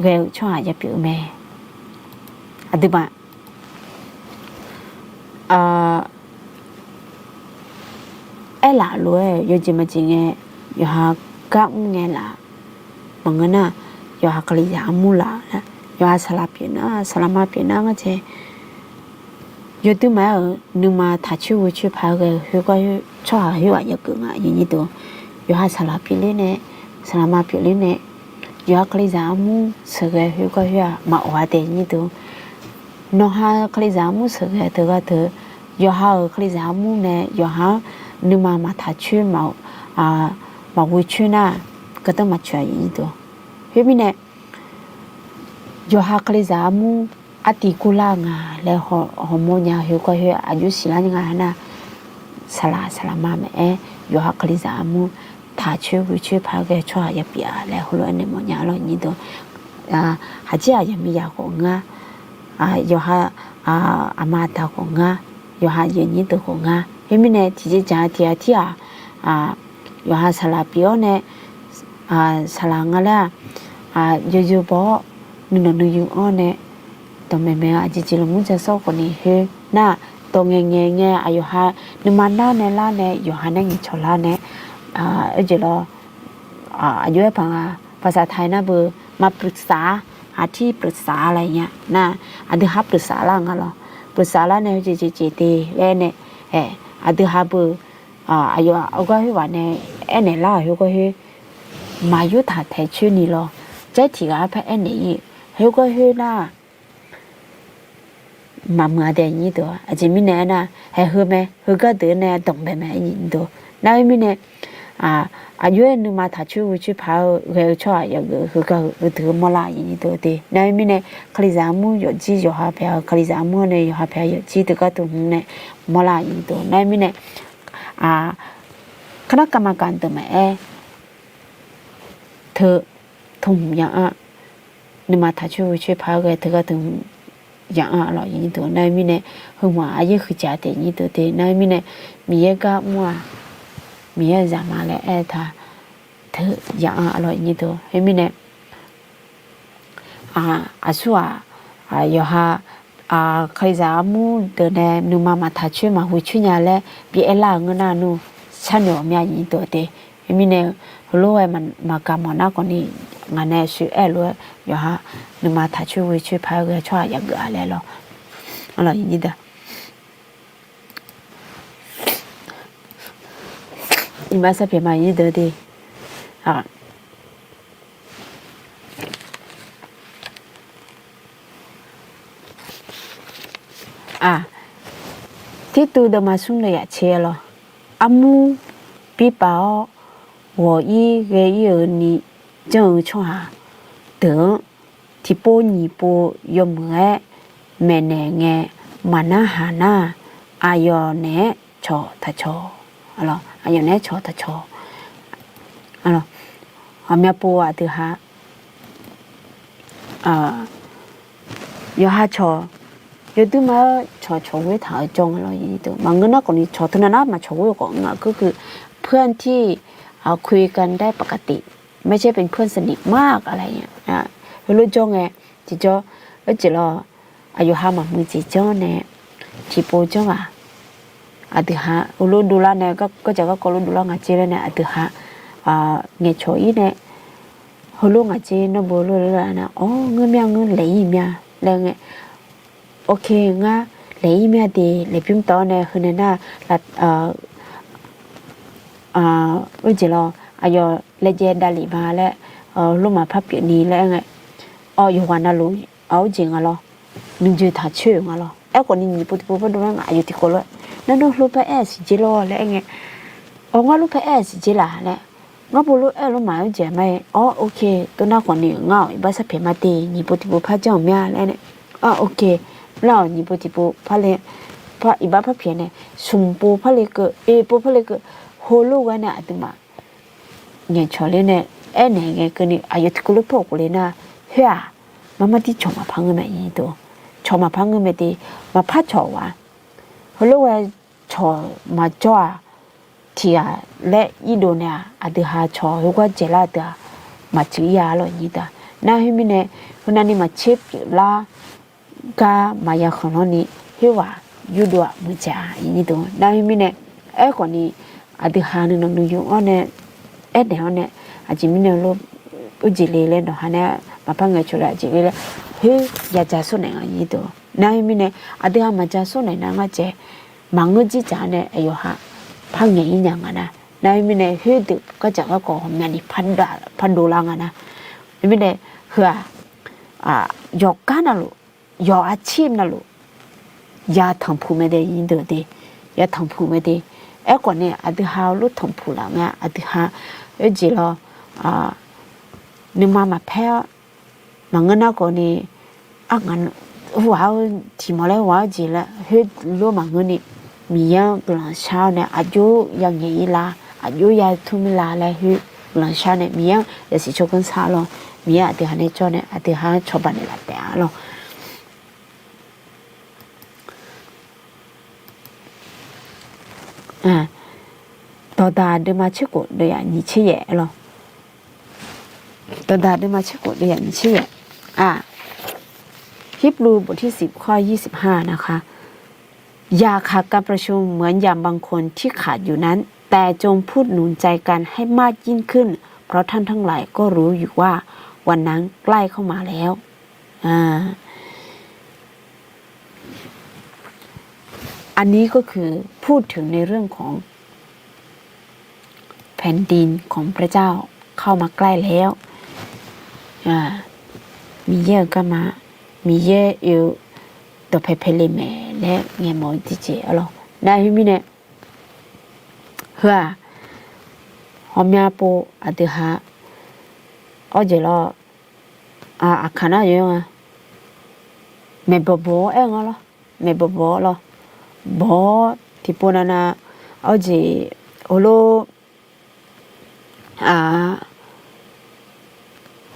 แกช่อหายอย่าเปียแม่อันนี้มาไอ้หล่ารวยอยู่จริงมาจริงไงอยู่หาก้าวไงล่ะบางงั้นน่ะอยู่หากลียามูล่ะนะอยู่หาสลับเปลี่ยนสลับมาเปลี่ยนก็เจอยู่ตัวแม่นึกมาถ่ายชื่อวิชื่อพายแกคือก็ช่อหายว่าอย่าเกินอย่างนี้ตัวอยู่หาสลับเปลี่ยนเนี่ยสลับมาเปลี่ยนเนี่ยอยู่หากลียามูเสือคือก็มาว่าเดี๋ยวนี้ตัวน้องหาคลีจามูเสือเธอก็เธอยอหาคลีจามูเนี่ยยอหานึกมาถ่ายชื่อมาวิชื่อน่ะก็ต้องมาช่วยอีกตัวเฮ้ยเนี่ยยอหาคลีจามูอติกุลางาแล้วฮอร์โมนยาเฮก็เฮอายุสิลางานะสลามาแม่ยอหาคลีจามูถ่ายชื่อวิชื่อพาแกช่วยอย่าเปียแล้วหัวอันนี้มันยาเราอย่างนี้ตัวหาเจ้ายังมียาของงาอยู่หาอามาตาของงาอยู่หาเย็นนี้ตัวของงาเห็นไหมเนี่ยที่จะที่อยู่หาสลับเปียวเนี่ยสลังอะไรอยู่บ่นึกอยู่อ้อเนี่ยตัวแม่อาจจะลงมือจะสู้คนนี้เฮ้น่ะตัวเงี้ยอยู่หานึกมันน่าเนี่ยล่าเนี่ยอยู่หาเนี่ยชลาเนี่ยจะรออายุพังภาษาไทยนะเบอร์มาปรึกษาหาที่ปรึกษาอะไรเงี้ยนะอันที่ฮับปรึกษาล่างกันหรอปรึกษาแล้วเนี่ยเจตีแล้วเนี่ยอันที่ฮับอายุเอาก็ให้ว่าเนี่ยเนี่ยล่าเขาก็ให้มายุทธาไทยชื่อนี่หรอใจที่ก็ให้เนี่ยเขาก็ให้น่ะมาเมื่อเดือนนี้ตัวอาจจะมีเนี่ยนะให้เขาไหมเขาก็เดินเนี่ยตรงไปไหมยินตัวนั่นมีเนี่ยอายุนึกมาถ่ายชื่อวิชื่อพาเกลช่วยอย่างคือก็ถือมาลายอย่างนี้ตัวเดีนั่นมีเนี่ยคลิจามูอยู่จีอยู่หาเพียคลิจามูเนี่ยอยู่หาเพียอยู่จีตัวก็ตัวเนี่ยมาลายอย่างตัวนั่นมีเนี่ยคณะกรรมการตัวแม่เธอทุ่มอย่างนึกมาถ่ายชื่อวิชื่อพาเกลเธอก็ถึงอย่างอะไรอย่างนี้ตัวนั่นมีเนี่ยหัวอายุคือจ่าเดียนี้ตัวเดีนั่นมีเนี่ยมีก็มัวมีอะไรมาแล้วท่าเธออย่างอร่อยนี่ตัวเห็นไหมเนี่ยอาชัวอยู่หา ခရိစာမှုတဲ့နူမမထားချွေမှာဝချွညာလဲပြေအလာငနာနူချန်ရောမြရင်တော့တဲ့မိနေလိုဝဲမကမနာကိုနီငါနဲ့ရှူအဲ့လိုရဟာနူမထားချွေဝချွဖာရချွာရကလဲလောအဲ့လိုညီတာဒီမှာဆက်ပြမရင်တော့တဲ့ที่ตูดมาสุ่นเลยเชลอามูปีเปา我一个月你正创等ที่โปนีโปยมเงแม่เนเงมานาหานาอายอเนชอทะชออะไรอายอเนชอทะชออะไรอาเมียโปอ่ะตือฮะยอฮะชอ요즘 막 저we 다 정을 이도 망근나 거니 저트나나 마 저weก็ก็คือเพื่อนที่คุยกันได้ปกติไม่ใช่เป็นเพื่อนสนิทมากอะไรเงี้ยรู้จงไงจิจอจิรออายุ5มามือจิจอเนี่ยที่โปจงอะติฮะรู้ดูละเนี่ยก็จะก็รู้ดูละงาเจเลยเนี่ยติฮะเงยโชอีเนี่ยรู้งาเจนบ่รู้ละนะอ๋อเงินเมียเงินไหลเมียแล้วไงโอเคง่ะเลยเมียดีเลยพิมพ์ตอนเนี่ยคือเนี่ยนะรู้จิรออายุเลเจดาลิมาแล้วลูกมาพับอยู่นี่แล้วไงอยู่วันนั้นรู้เอาจริงอ่ะหรอนึกจะถ่ายชื่ออ่ะหรอคนนี้มีปุ๊บดูว่าอายุที่คนละนั่นลูกไปจิรอแล้วไงงั้นลูกไปจิล่ะแล้วงั้นปุ๊บลูกมาอยู่เจ๋ไหมโอเคตัวนั้นคนนี้ง่ะบ้านสัพเพมาตีนี่ปุ๊บพัดจ้องเมียแล้วเนี่ยโอเคแล้วนี่ปุ๊บพัดเลยพัดอีบ้าพัดเพียงเนี่ยสุ่มปุ๊บพัดเลยก็ปุ๊บพัดเลยก็โหลูกกันเนี่ยตัวมาเนี่ยชอเลยเนี่ยเนี่ยไงก็นี่อายุที่คนละพวกเลยนะเฮ้ยมาที่ชอมาพังเงินอีตัวชอมาพังเงินไม่ดีมาพัดชอวะโหลูกว่าชอมาจ่อที่และอีโดเนี่ยอาทิหาชอลูกว่าเจล่าเดมาจียาหรอนี่ตาน่าให้มีเนี่ยคนนั้นนี่มาชิปลากามายาของน้องนี่เฮ้ยว่ายูดัวมุจ่าอีนี่ตัวน่าให้มีเนี่ยคนนี้อาทิหาเนี่ยน้องดูอยู่เนี่ยเดี๋ยวเนี่ยอาจจะมีเนี่ยลูกอุจิเลเลยเนาะฮะเนี่ยมาพังเงยชุดอาจจะเลยเฮ้ยอยากจะสู้ไหนอ่ะยี่ตัวนายมีเนี่ยอาทิหามาจะสู้ไหนนะงั้นเจมังงจิจ่าเนี่ยอายุฮะพังเงยยังอ่ะนะนายมีเนี่ยเฮ้ยดึกก็จะก็หอมเนี่ยนี่พันดูลังอ่ะนะมีเนี่ยเฮ้ยยกกันนะลูกยกอาชีพนะลูกยาทำผู้ไม่ได้ยินเดือดยาทำผู้ไม่ได้คนเนี่ยอาทิหาลูกทำผู้ละเนี่ยอาทิหาจิรอนึกมาแพ้มังเงินน่ะก็นี่งั้นว้าวที่มาแล้วว้าวจิละเฮ้ยรู้มังเงินนี่มีอย่างกลางเช้าเนี่ยอายุยังไงล่ะอายุยาทุ่มลาเลยเฮ้ยกลางเช้าเนี่ยมีอย่างเดี๋ยวสิชกันซาลงมีอย่างเดี๋ยวเนี่ยจอเนี่ยเดี๋ยวชอบบ้านเนี่ยละแต่ลงต่อตาเดินมาเชื่อกูเดียนี่เชื่อหรอต่อตาเดินมาเชื่อกูเดียนี่เชื่อฮิบรูบทที่10ข้อ25นะคะอย่าขาดการประชุมเหมือนอย่างบางคนที่ขาดอยู่นั้นแต่จงพูดหนุนใจกันให้มากยิ่งขึ้นเพราะท่านทั้งหลายก็รู้อยู่ว่าวันนั้นใกล้เข้ามาแล้วอันนี้ก็คือพูดถึงในเรื่องของแผ่นดินของพระเจ้าเข้ามาใกล้แล้วมีเยอะก็มามีเยอะอยู่ตัวเพลเมและเงี้ยมอจิเจอหรอได้ไหมเนี่ยเฮ้ยหอมยาโปอาทิหาเจรอขนาดยังไงไม่บ่เองเหรอไม่บ่หรอบ่ที่ปนน่ะเจโอโล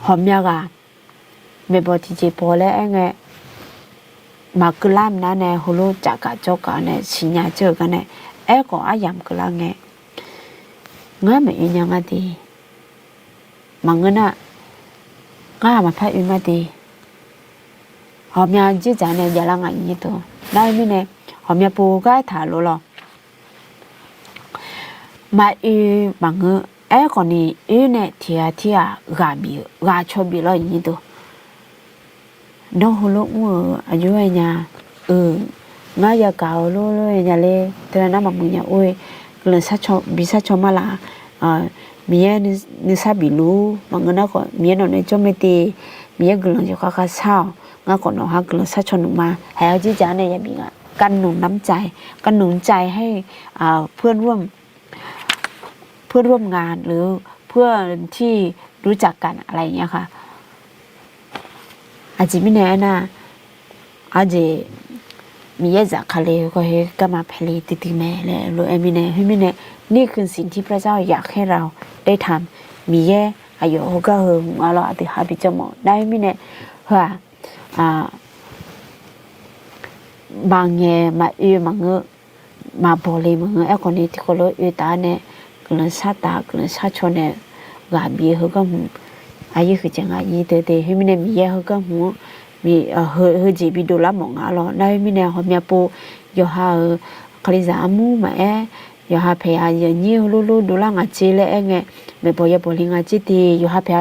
หอมยากะไม่บ่ที่เจพอแล้วไงมากลามนะเนี่ยโหโลจากกะจอกะเนี่ยสิญาเจอกันเนี่ยก็อายามกลางไงงั้นไม่ยังไงดีมังเงินน่ะง่ามาพะอยู่มาดี หอมยาจีจานเนี่ยยาละงานยี่ตัวได้ไม่เนี่ยหอมยาปูก็ถ่ายรู้หรอมาบางก่อนนี้เนี่ยที่กาบีกาชอบบีแล้วยี่ตัวน้องหัวลูกอายุไอ้เนี่ยง่ายเก่าลูกเนี่ยเลยแต่น้ำมันมึงเนี่ยโอ้ยกลุ่มสัชชบิสัชชมาละมีนิสัยบิลูบางน่ะก็มีนอนในจอมไม่ตีมีกลุ่มจะข้าเช่าง่ายก่อนน้องฮักกลุ่มสัชชนมาให้เอาจีจานเนี่ยยังมีกันหนุนน้ำใจกันหนุนใจให้เพื่อนร่วมงานหรือเพื่อนที่รู้จักกันอะไรอย่างเงี้ยค่ะอาจจะไม่แน่นะอาจจะมีเยอะจากทะเลก็เฮก็มาเพลีติแม่เลยรู้เอมิเน่ให้มิเน่นี่คือสิ่งที่พระเจ้าอยากให้เราได้ทำมีเยอะอายุก็เฮงเราอาจจะหาพิจารณาได้มิเน่ว่าบางแง่มาบางมาบริบางคนนี้ที่เขาเลยตาเนี่ยกลุ่มชาตากลุ่มชาชนเนี่ยกาบีเขาก็อายุคือจังอายุเตะให้มิเน่มีเยอะเขาก็หัวมีจีบีดูแลมองอะไรได้ไม่แน่เขาเมียปูอยู่หาคลิจามูมาอยู่หาพยายามยิ่งรู้ดูแลงาจีเลยไงไม่พอยาบริงาจีตีอยู่หาพย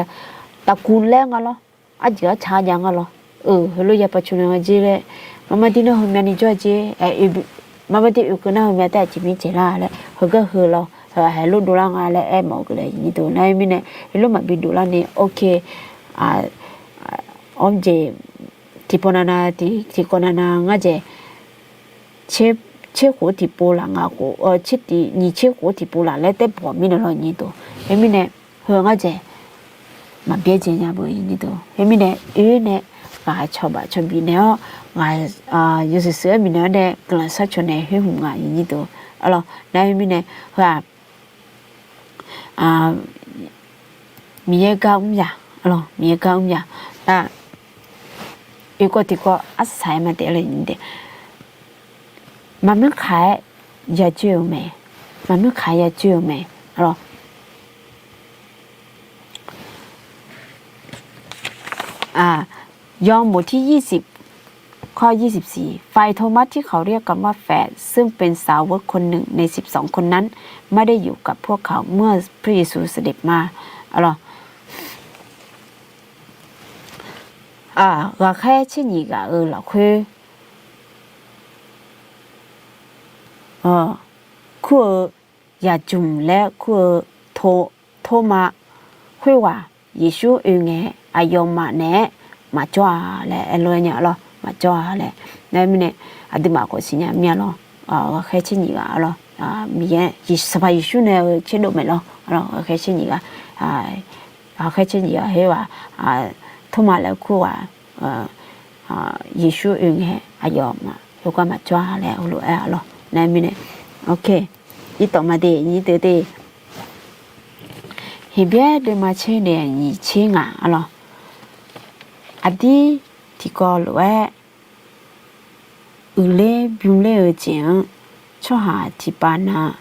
ตะกุนแรงอะไรอาจจะชาอย่างอะไรรู้ยาปัจจุบันจีเลยมาที่นั่นเขาเมียนี่จ้าจีมาที่อุกนั่นเขาเมียแต่จีมีเจล่าเลยเขาก็คือเราให้รู้ดูแลงอะไรหมอกเลยนี่ตัวนั่นไม่แน่รู้มาบิดูแลนี่โอเคอมเจที่ปนันที่คนนั้นง่ายเจเชื่อหัวที่ปูหลังกูเชื่อที่นี่เชื่อหัวที่ปูหลังแล้วแต่พอมีนอะไรนี่ตัวเห็นไหมเนี่ยเฮือง่ายเจมาเบี้ยเจียบ่อยนี่ตัวเห็นไหมเนี่ยเนี่ยง่ายชอบบีเนี่ยง่ายยูสิเสือบีเนี่ยเนี่ยกลั้นสักชนเนี่ยเฮ้ยหุ่นง่ายนี่ตัวอะไรนั่นเห็นไหมเนี่ยว่ามีเยอะก้าวอย่างอะไรมีเยอะก้าวอย่าง이거 아사이만 되는데 마음을 가야 야주메 마음을 가야 주메 알아ยอห์นบทที่20ข้อ24ฝ่ายโทมัสที่เขาเรียกกันว่าแฝดซึ่งเป็นสาวกคนหนึ่งใน12คนนั้นไม่ได้อยู่กับพวกเขาเมื่อพระเยซูเสด็จมาอะไร我开始你个老亏，库也种了库托马，会话耶稣用用嘛呢，嘛抓嘞，老人咯，嘛抓嘞，那么呢，阿弟嘛个是呢面咯，我开始你个咯，面18耶稣呢切到没咯，我开始你个开始你个係話托馬來庫耶穌用嘅用嘛，如果嘛抓咧，我攞咯，那咪呢 ，OK， 呢度嘛啲，呢度啲，後邊啲嘛車咧，二千啊，咯，阿啲啲個攞咧變咧錢，出下啲班啊，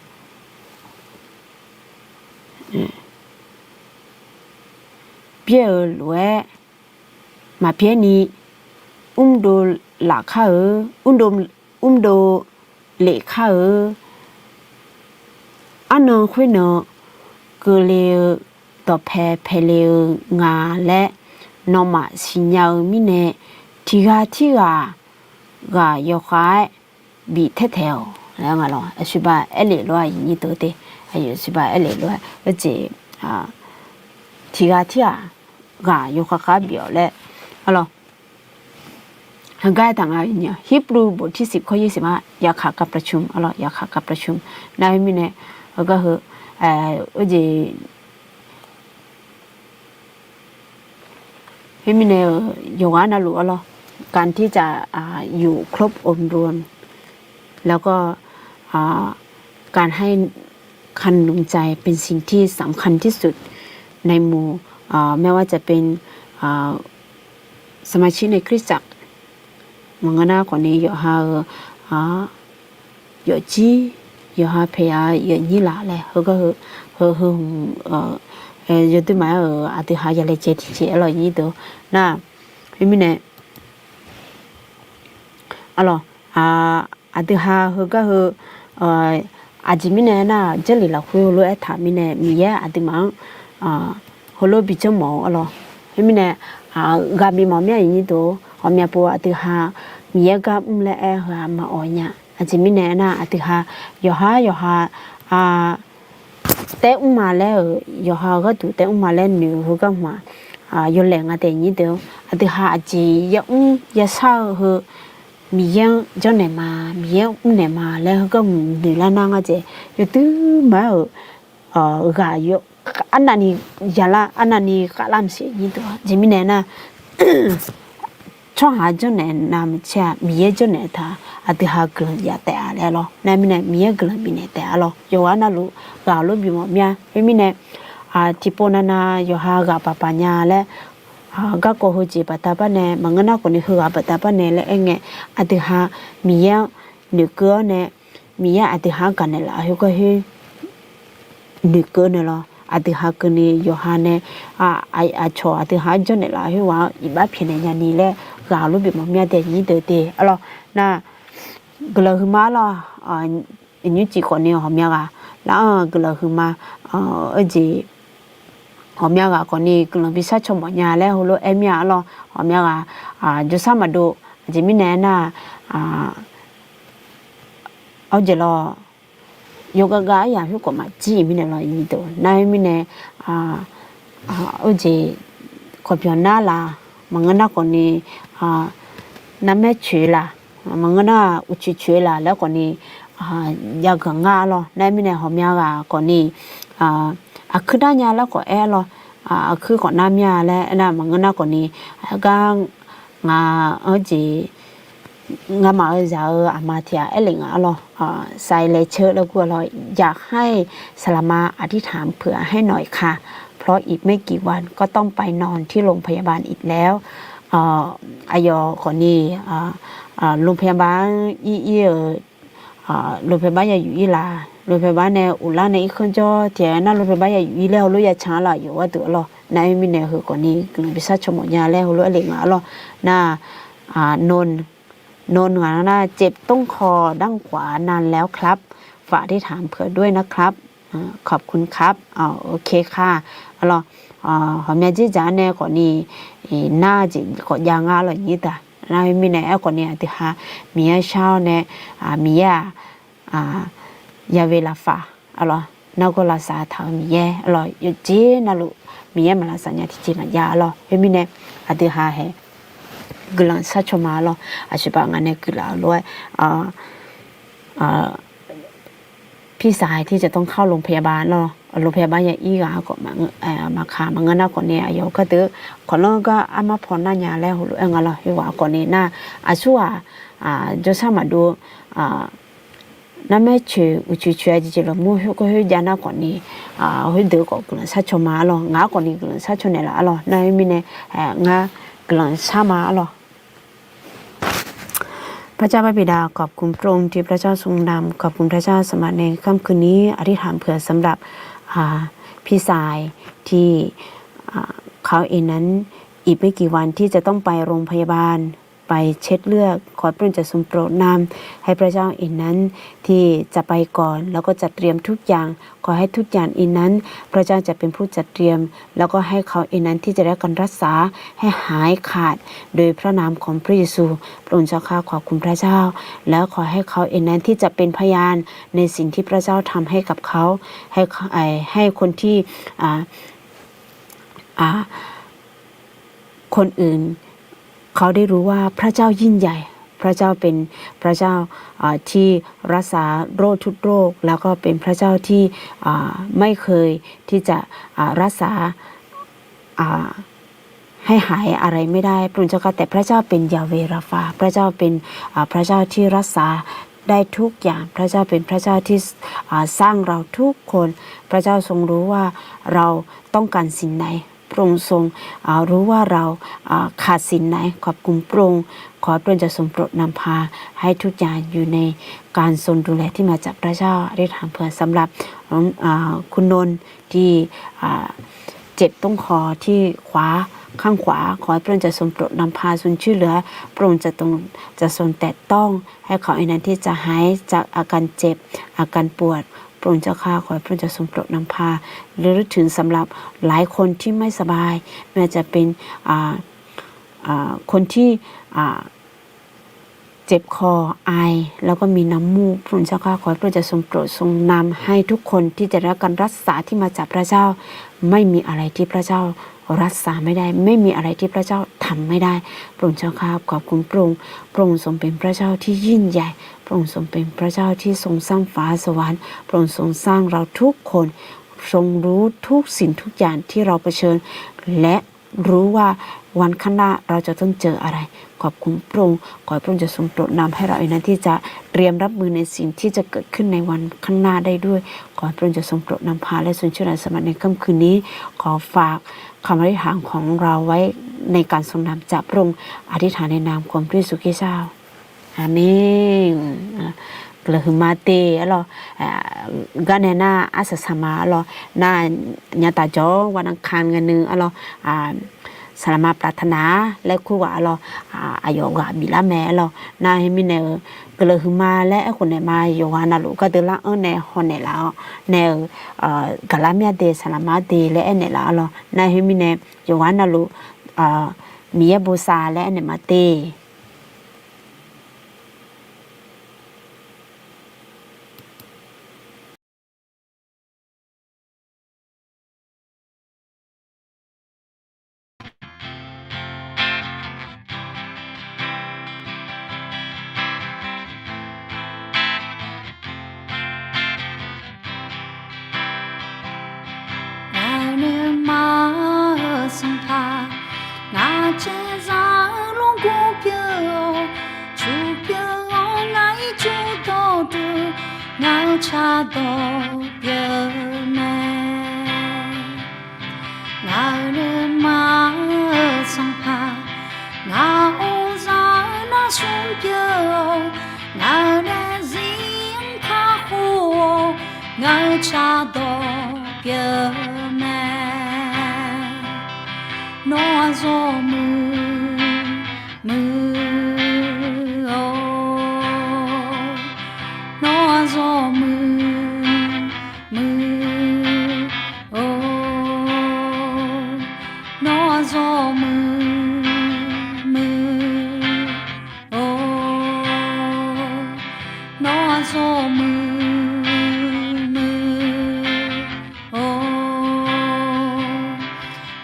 別攞。mà phía ni đồ là khá đồ lệ khá anh nó khuyết nó cứ liều tập phê liều ngà lệ nó mà xin nhau mi nè thì gà yêu khai bị thế theo là ngà lo ở suy ba ở lệ loa như tôi thế ở suy ba ở lệ loa ở chế thì gà yêu khai biểu lệ alors ง่ายต่างกันเนี่ยฮีบรูบทที่10ข้อ25อยากขากับประชุมอยากขากับประชุมนายมิเนี่ยก็คือให้มิเนี่ยอยู่งานนะลูกการที่จะอยู่ครบองค์รวมแล้วก็การให้คันลงใจเป็นสิ่งที่สำคัญที่สุดในหมู่ไม่ว่าจะเป็นสมาชิกในคริสตจักรมังนาคนนี้อยู่หาอยู่จีอยู่หาพยาอยู่นี่ละเลยเขาก็อยู่ที่ไหนอาทิตย์หาจะเลยเจ็ดอะไรนี่ตัวน่ะพี่มิเนี่ย alors adiha hoga ho ajimine na jeli la kholo etha mine miye adima holo bichomo alors hemine gabi mo mya yin to homya po adiha miye ga umle e ha ma onya ajimine na adiha yoha te umma le yoha ga tu te umma le nu hoga ma yo le nga te yin to adiha aji ya ya sa ho miếng cho này mà miếng này mà lấy cái người là năng à chị, rồi thứ mà gà yo anh này giờ là anh này cả làm gì như đó, chỉ mình này nè cho hai cho này làm cha miếng cho này thà, thì hai cái giờ tệ lại lo, này mình này miếng cái mình này tệ lo, rồi anh nào gà lúc bị mất miếng, mình này tipo na yo ha gà papa nhà lại ga ko ho ji bata ba ne mangana ko ni hu bata ba ne le enge atiha miya ni ko ne miya atiha ka ne la hu ko he ni ko ne la atiha ko ni yohane a cho atiha jo ne la hu wa i ba phin ne nya ni le ga lu bi mo mya de ni de de alo na glo hu ma la ni ji ko ne ho mya ga la glo hu ma ji họ mẹ gà còn đi cứ làm việc sát trong mọi nhà lẽ hồ lô em nhà lo họ mẹ gà cho sao mà độ chỉ mình nè na ở giờ lo yoga gái à hiệu quả mà chỉ mình nè lo gì đó nay mình nè ở giờ có chuyện na là mà người na còn đi nắm mẹ chơi là mà người na uchi chơi làแล้วcòn đi giờ gần ngã lo nay mình nè họ mẹ gà còn điคือด้านยาแล้วก็แอร์คือก่อนน้ำยาแล้วนะมันก็น่าก่อนนี้ก็งาจีงามาจะมาเทียเอลิงใส่เลเชอร์แล้วก็อยากให้สลามาอธิษฐานเผื่อให้หน่อยค่ะเพราะอีกไม่กี่วันก็ต้องไปนอนที่โรงพยาบาลอีกแล้วอายอก่อนนี้โรงพยาบาลโรงพยาบาลอยู่อีลาโรงพยาบาลเนี่ยอุลาในอีกคนจ่อเทียน่าโรงพยาบาลอยู่อีแล้วรู้ยาช้าละอยู่ว่าตัวเราในมีเนี่ยคือก่อนนี้กลุ่มพิซซ่าชมยาแล้วรู้อะไรงาเราน่านนงาน่าเจ็บต้นคอด้านขวานานแล้วครับฝากที่ถามเผื่อด้วยนะครับขอบคุณครับโอเคค่ะเราหอมยาจีจานเนี่ยก่อนนี้น่าจะก่อนยางาอะไรอย่างนี้แต่ในมีเนี่ยก่อนนี้ที่หามีเช้าเนี่ยมียาเวลาฟ้าalors nào có là sa thảo mía alors yo chế nào lu mía mà là sa nhà thì chế mà ya alors em mình nè thứ hai है glan sa cho mà alors chỉ bảo anh này cứ là luôn พี่สายที่จะต้องเข้าโรงพยาบาลเนาะโรงพยาบาลอย่างอีกก็มาขามาเงินน่ะก่อนเนี่ยอายุก็ตื้อก่อนแล้วก็อามาพรน่ะญาแล้วรู้งั้นล่ะว่าก่อนนี้น่ะชัวจะสามารถดูน้าแม่ชื่ออุจิช่วยจิลมูก็ให้ยาน่ะก่อนนี้ให้เด็กก็กลั้นซะชมาล่ะงาก่อนนี้กลั้นซะชเนี่ยล่ะล่ะนายมีเนี่ยงากลั้นซะมาล่ะพระเจ้าพระบิดาขอบคุณพระองค์ที่พระเจ้าทรงนำขอบคุณพระเจ้าสมัยในค่ำคืนนี้อธิษฐานเผื่อสำหรับพี่สายที่เขาเองนั้นอีกไม่กี่วันที่จะต้องไปโรงพยาบาลไปเช็ดเลือดขอพระองค์จะทรงโปรดนำให้พระเจ้าเองนั้นที่จะไปก่อนแล้วก็จัดเตรียมทุกอย่างขอให้ทุกอย่างเองนั้นพระเจ้าจะเป็นผู้จัดเตรียมแล้วก็ให้เขาเองนั้นที่จะได้การรักษาให้หายขาดโดยพระนามของพระเยซูพระองค์เจ้าข้าขอบคุณพระเจ้าแล้วขอให้เขาเองนั้นที่จะเป็นพยานในสิ่งที่พระเจ้าทำให้กับเขาให้คนที่คนอื่นเขาได้รู้ว่าพระเจ้ายิ่งใหญ่พระเจ้าเป็นพระเจ้าที่รักษาโรคทุกโรคแล้วก็เป็นพระเจ้าที่ไม่เคยที่จะรักษาให้หายอะไรไม่ได้พระองค์เจ้าแต่พระเจ้าเป็นยาเวราฟาพระเจ้าเป็นพระเจ้าที่รักษาได้ทุกอย่างพระเจ้าเป็นพระเจ้าที่สร้างเราทุกคนพระเจ้าทรงรู้ว่าเราต้องการสิ่งไหนพระองค์ทรงรู้ว่าเราขาดสิ่งไหนขอบคุณพระองค์ขอพระองค์จะทรงโปรดนำพาให้ทุกอย่างอยู่ในการทรงดูแลที่มาจากพระเจ้าได้ถามเพื่อสำหรับคุณนนท์ที่เจ็บต้นคอที่ขวา ข้างขวาขอให้พระองค์จะทรงโปรดนำพาทรงช่วยเหลือพระองค์จะทรงแตะต้องให้เขาในนั้นที่จะหายจากอาการเจ็บอาการปวดพระองค์เจ้าข้าขอให้พระองค์จะทรงโปรดนำพาหรือถึงสำหรับหลายคนที่ไม่สบายไม่ว่าจะเป็นคนที่เจ็บคอไอแล้วก็มีน้ำมูกพระองค์เจ้าข้าขอให้พระองค์จะทรงโปรดทรงนำให้ทุกคนที่จะรับการรักษาที่มาจากพระเจ้าไม่มีอะไรที่พระเจ้ารักษาไม่ได้ไม่มีอะไรที่พระเจ้าทำไม่ได้พระองค์เจ้าข้าขอบคุณพระองค์พระองค์ทรงเป็นพระเจ้าที่ยิ่งใหญ่พระองค์ทรงเป็นพระเจ้าที่ทรงสร้างฟ้าสวรรค์พระองค์ทรงสร้างเราทุกคนทรงรู้ทุกสิ่งทุกอย่างที่เราเผชิญและรู้ว่าวันข้างหน้าเราจะต้องเจออะไรขอบคุณพระองค์ขอให้พระองค์จะทรงโปรดนำให้เราเองนั้นที่จะเตรียมรับมือในสิ่งที่จะเกิดขึ้นในวันข้างหน้าได้ด้วยขอให้พระองค์จะทรงโปรดนำพาและทรงช่วยเหลือสำหรับในค่ำคืนนี้ขอฝากคำอธิษฐานของเราไว้ในการทรงนำจากพระองค์อธิษฐานในนามของพระเยซูคริสต์เจ้าอาเมนkelehmati alo ganena asa sama alo na nyata joวันอังคารกันนึงaloสลามาปรารถนาและคู่ว่าalo ayo ga bilame alo na himine kelehmaและคนไหนมาโยฮานาลูก็เดละเนฮอนเนลาเนกาลามีเดสลามาเดและเนลาalo na himineโยฮานาลูมีเอบูซาและเนมาเตชาดอกเยอะแม่งาเรมาสังพางาโอซานาชุมเปียวงาเรซิงคาหูงาชาดอกเยอะแม่โนอาโซมือโนอาโซมือโนอาโซมือโนอาโซมือ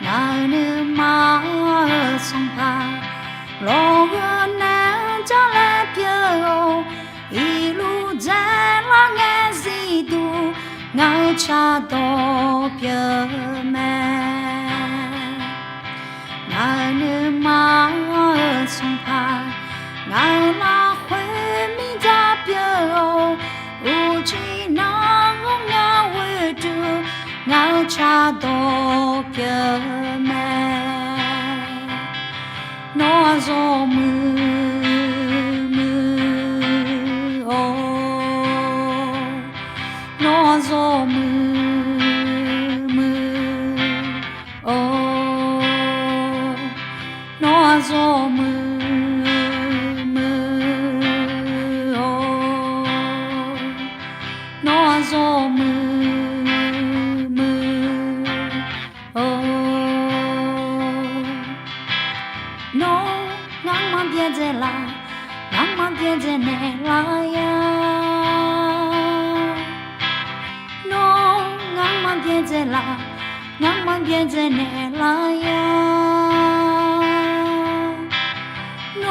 นาเนมาสังพาโลกนั้นจะเล็บเยอะอีลูเจลังเอซิดูงาชาดอกเยอะแม่นาเนมาสังพางาลาเวมิจาเปียวอุจินางงาเวดูงาชาดอกเยอะแม่โนอาโซมือโนอาโซมือโนอาโซมือโนอาโซมือโนงางมาเปียเจลางางมาเปียเจเนลายาโนงางมาเปียเจลางางมาเปียเจเนลายาโน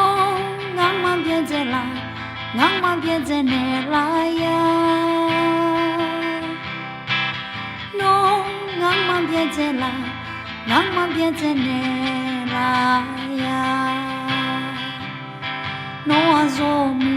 งางมาเปียเจลางางมาเปียเจเนลายาโนงางมาเปียเจลางางมาเปียเจเนลายาโนอาโซมื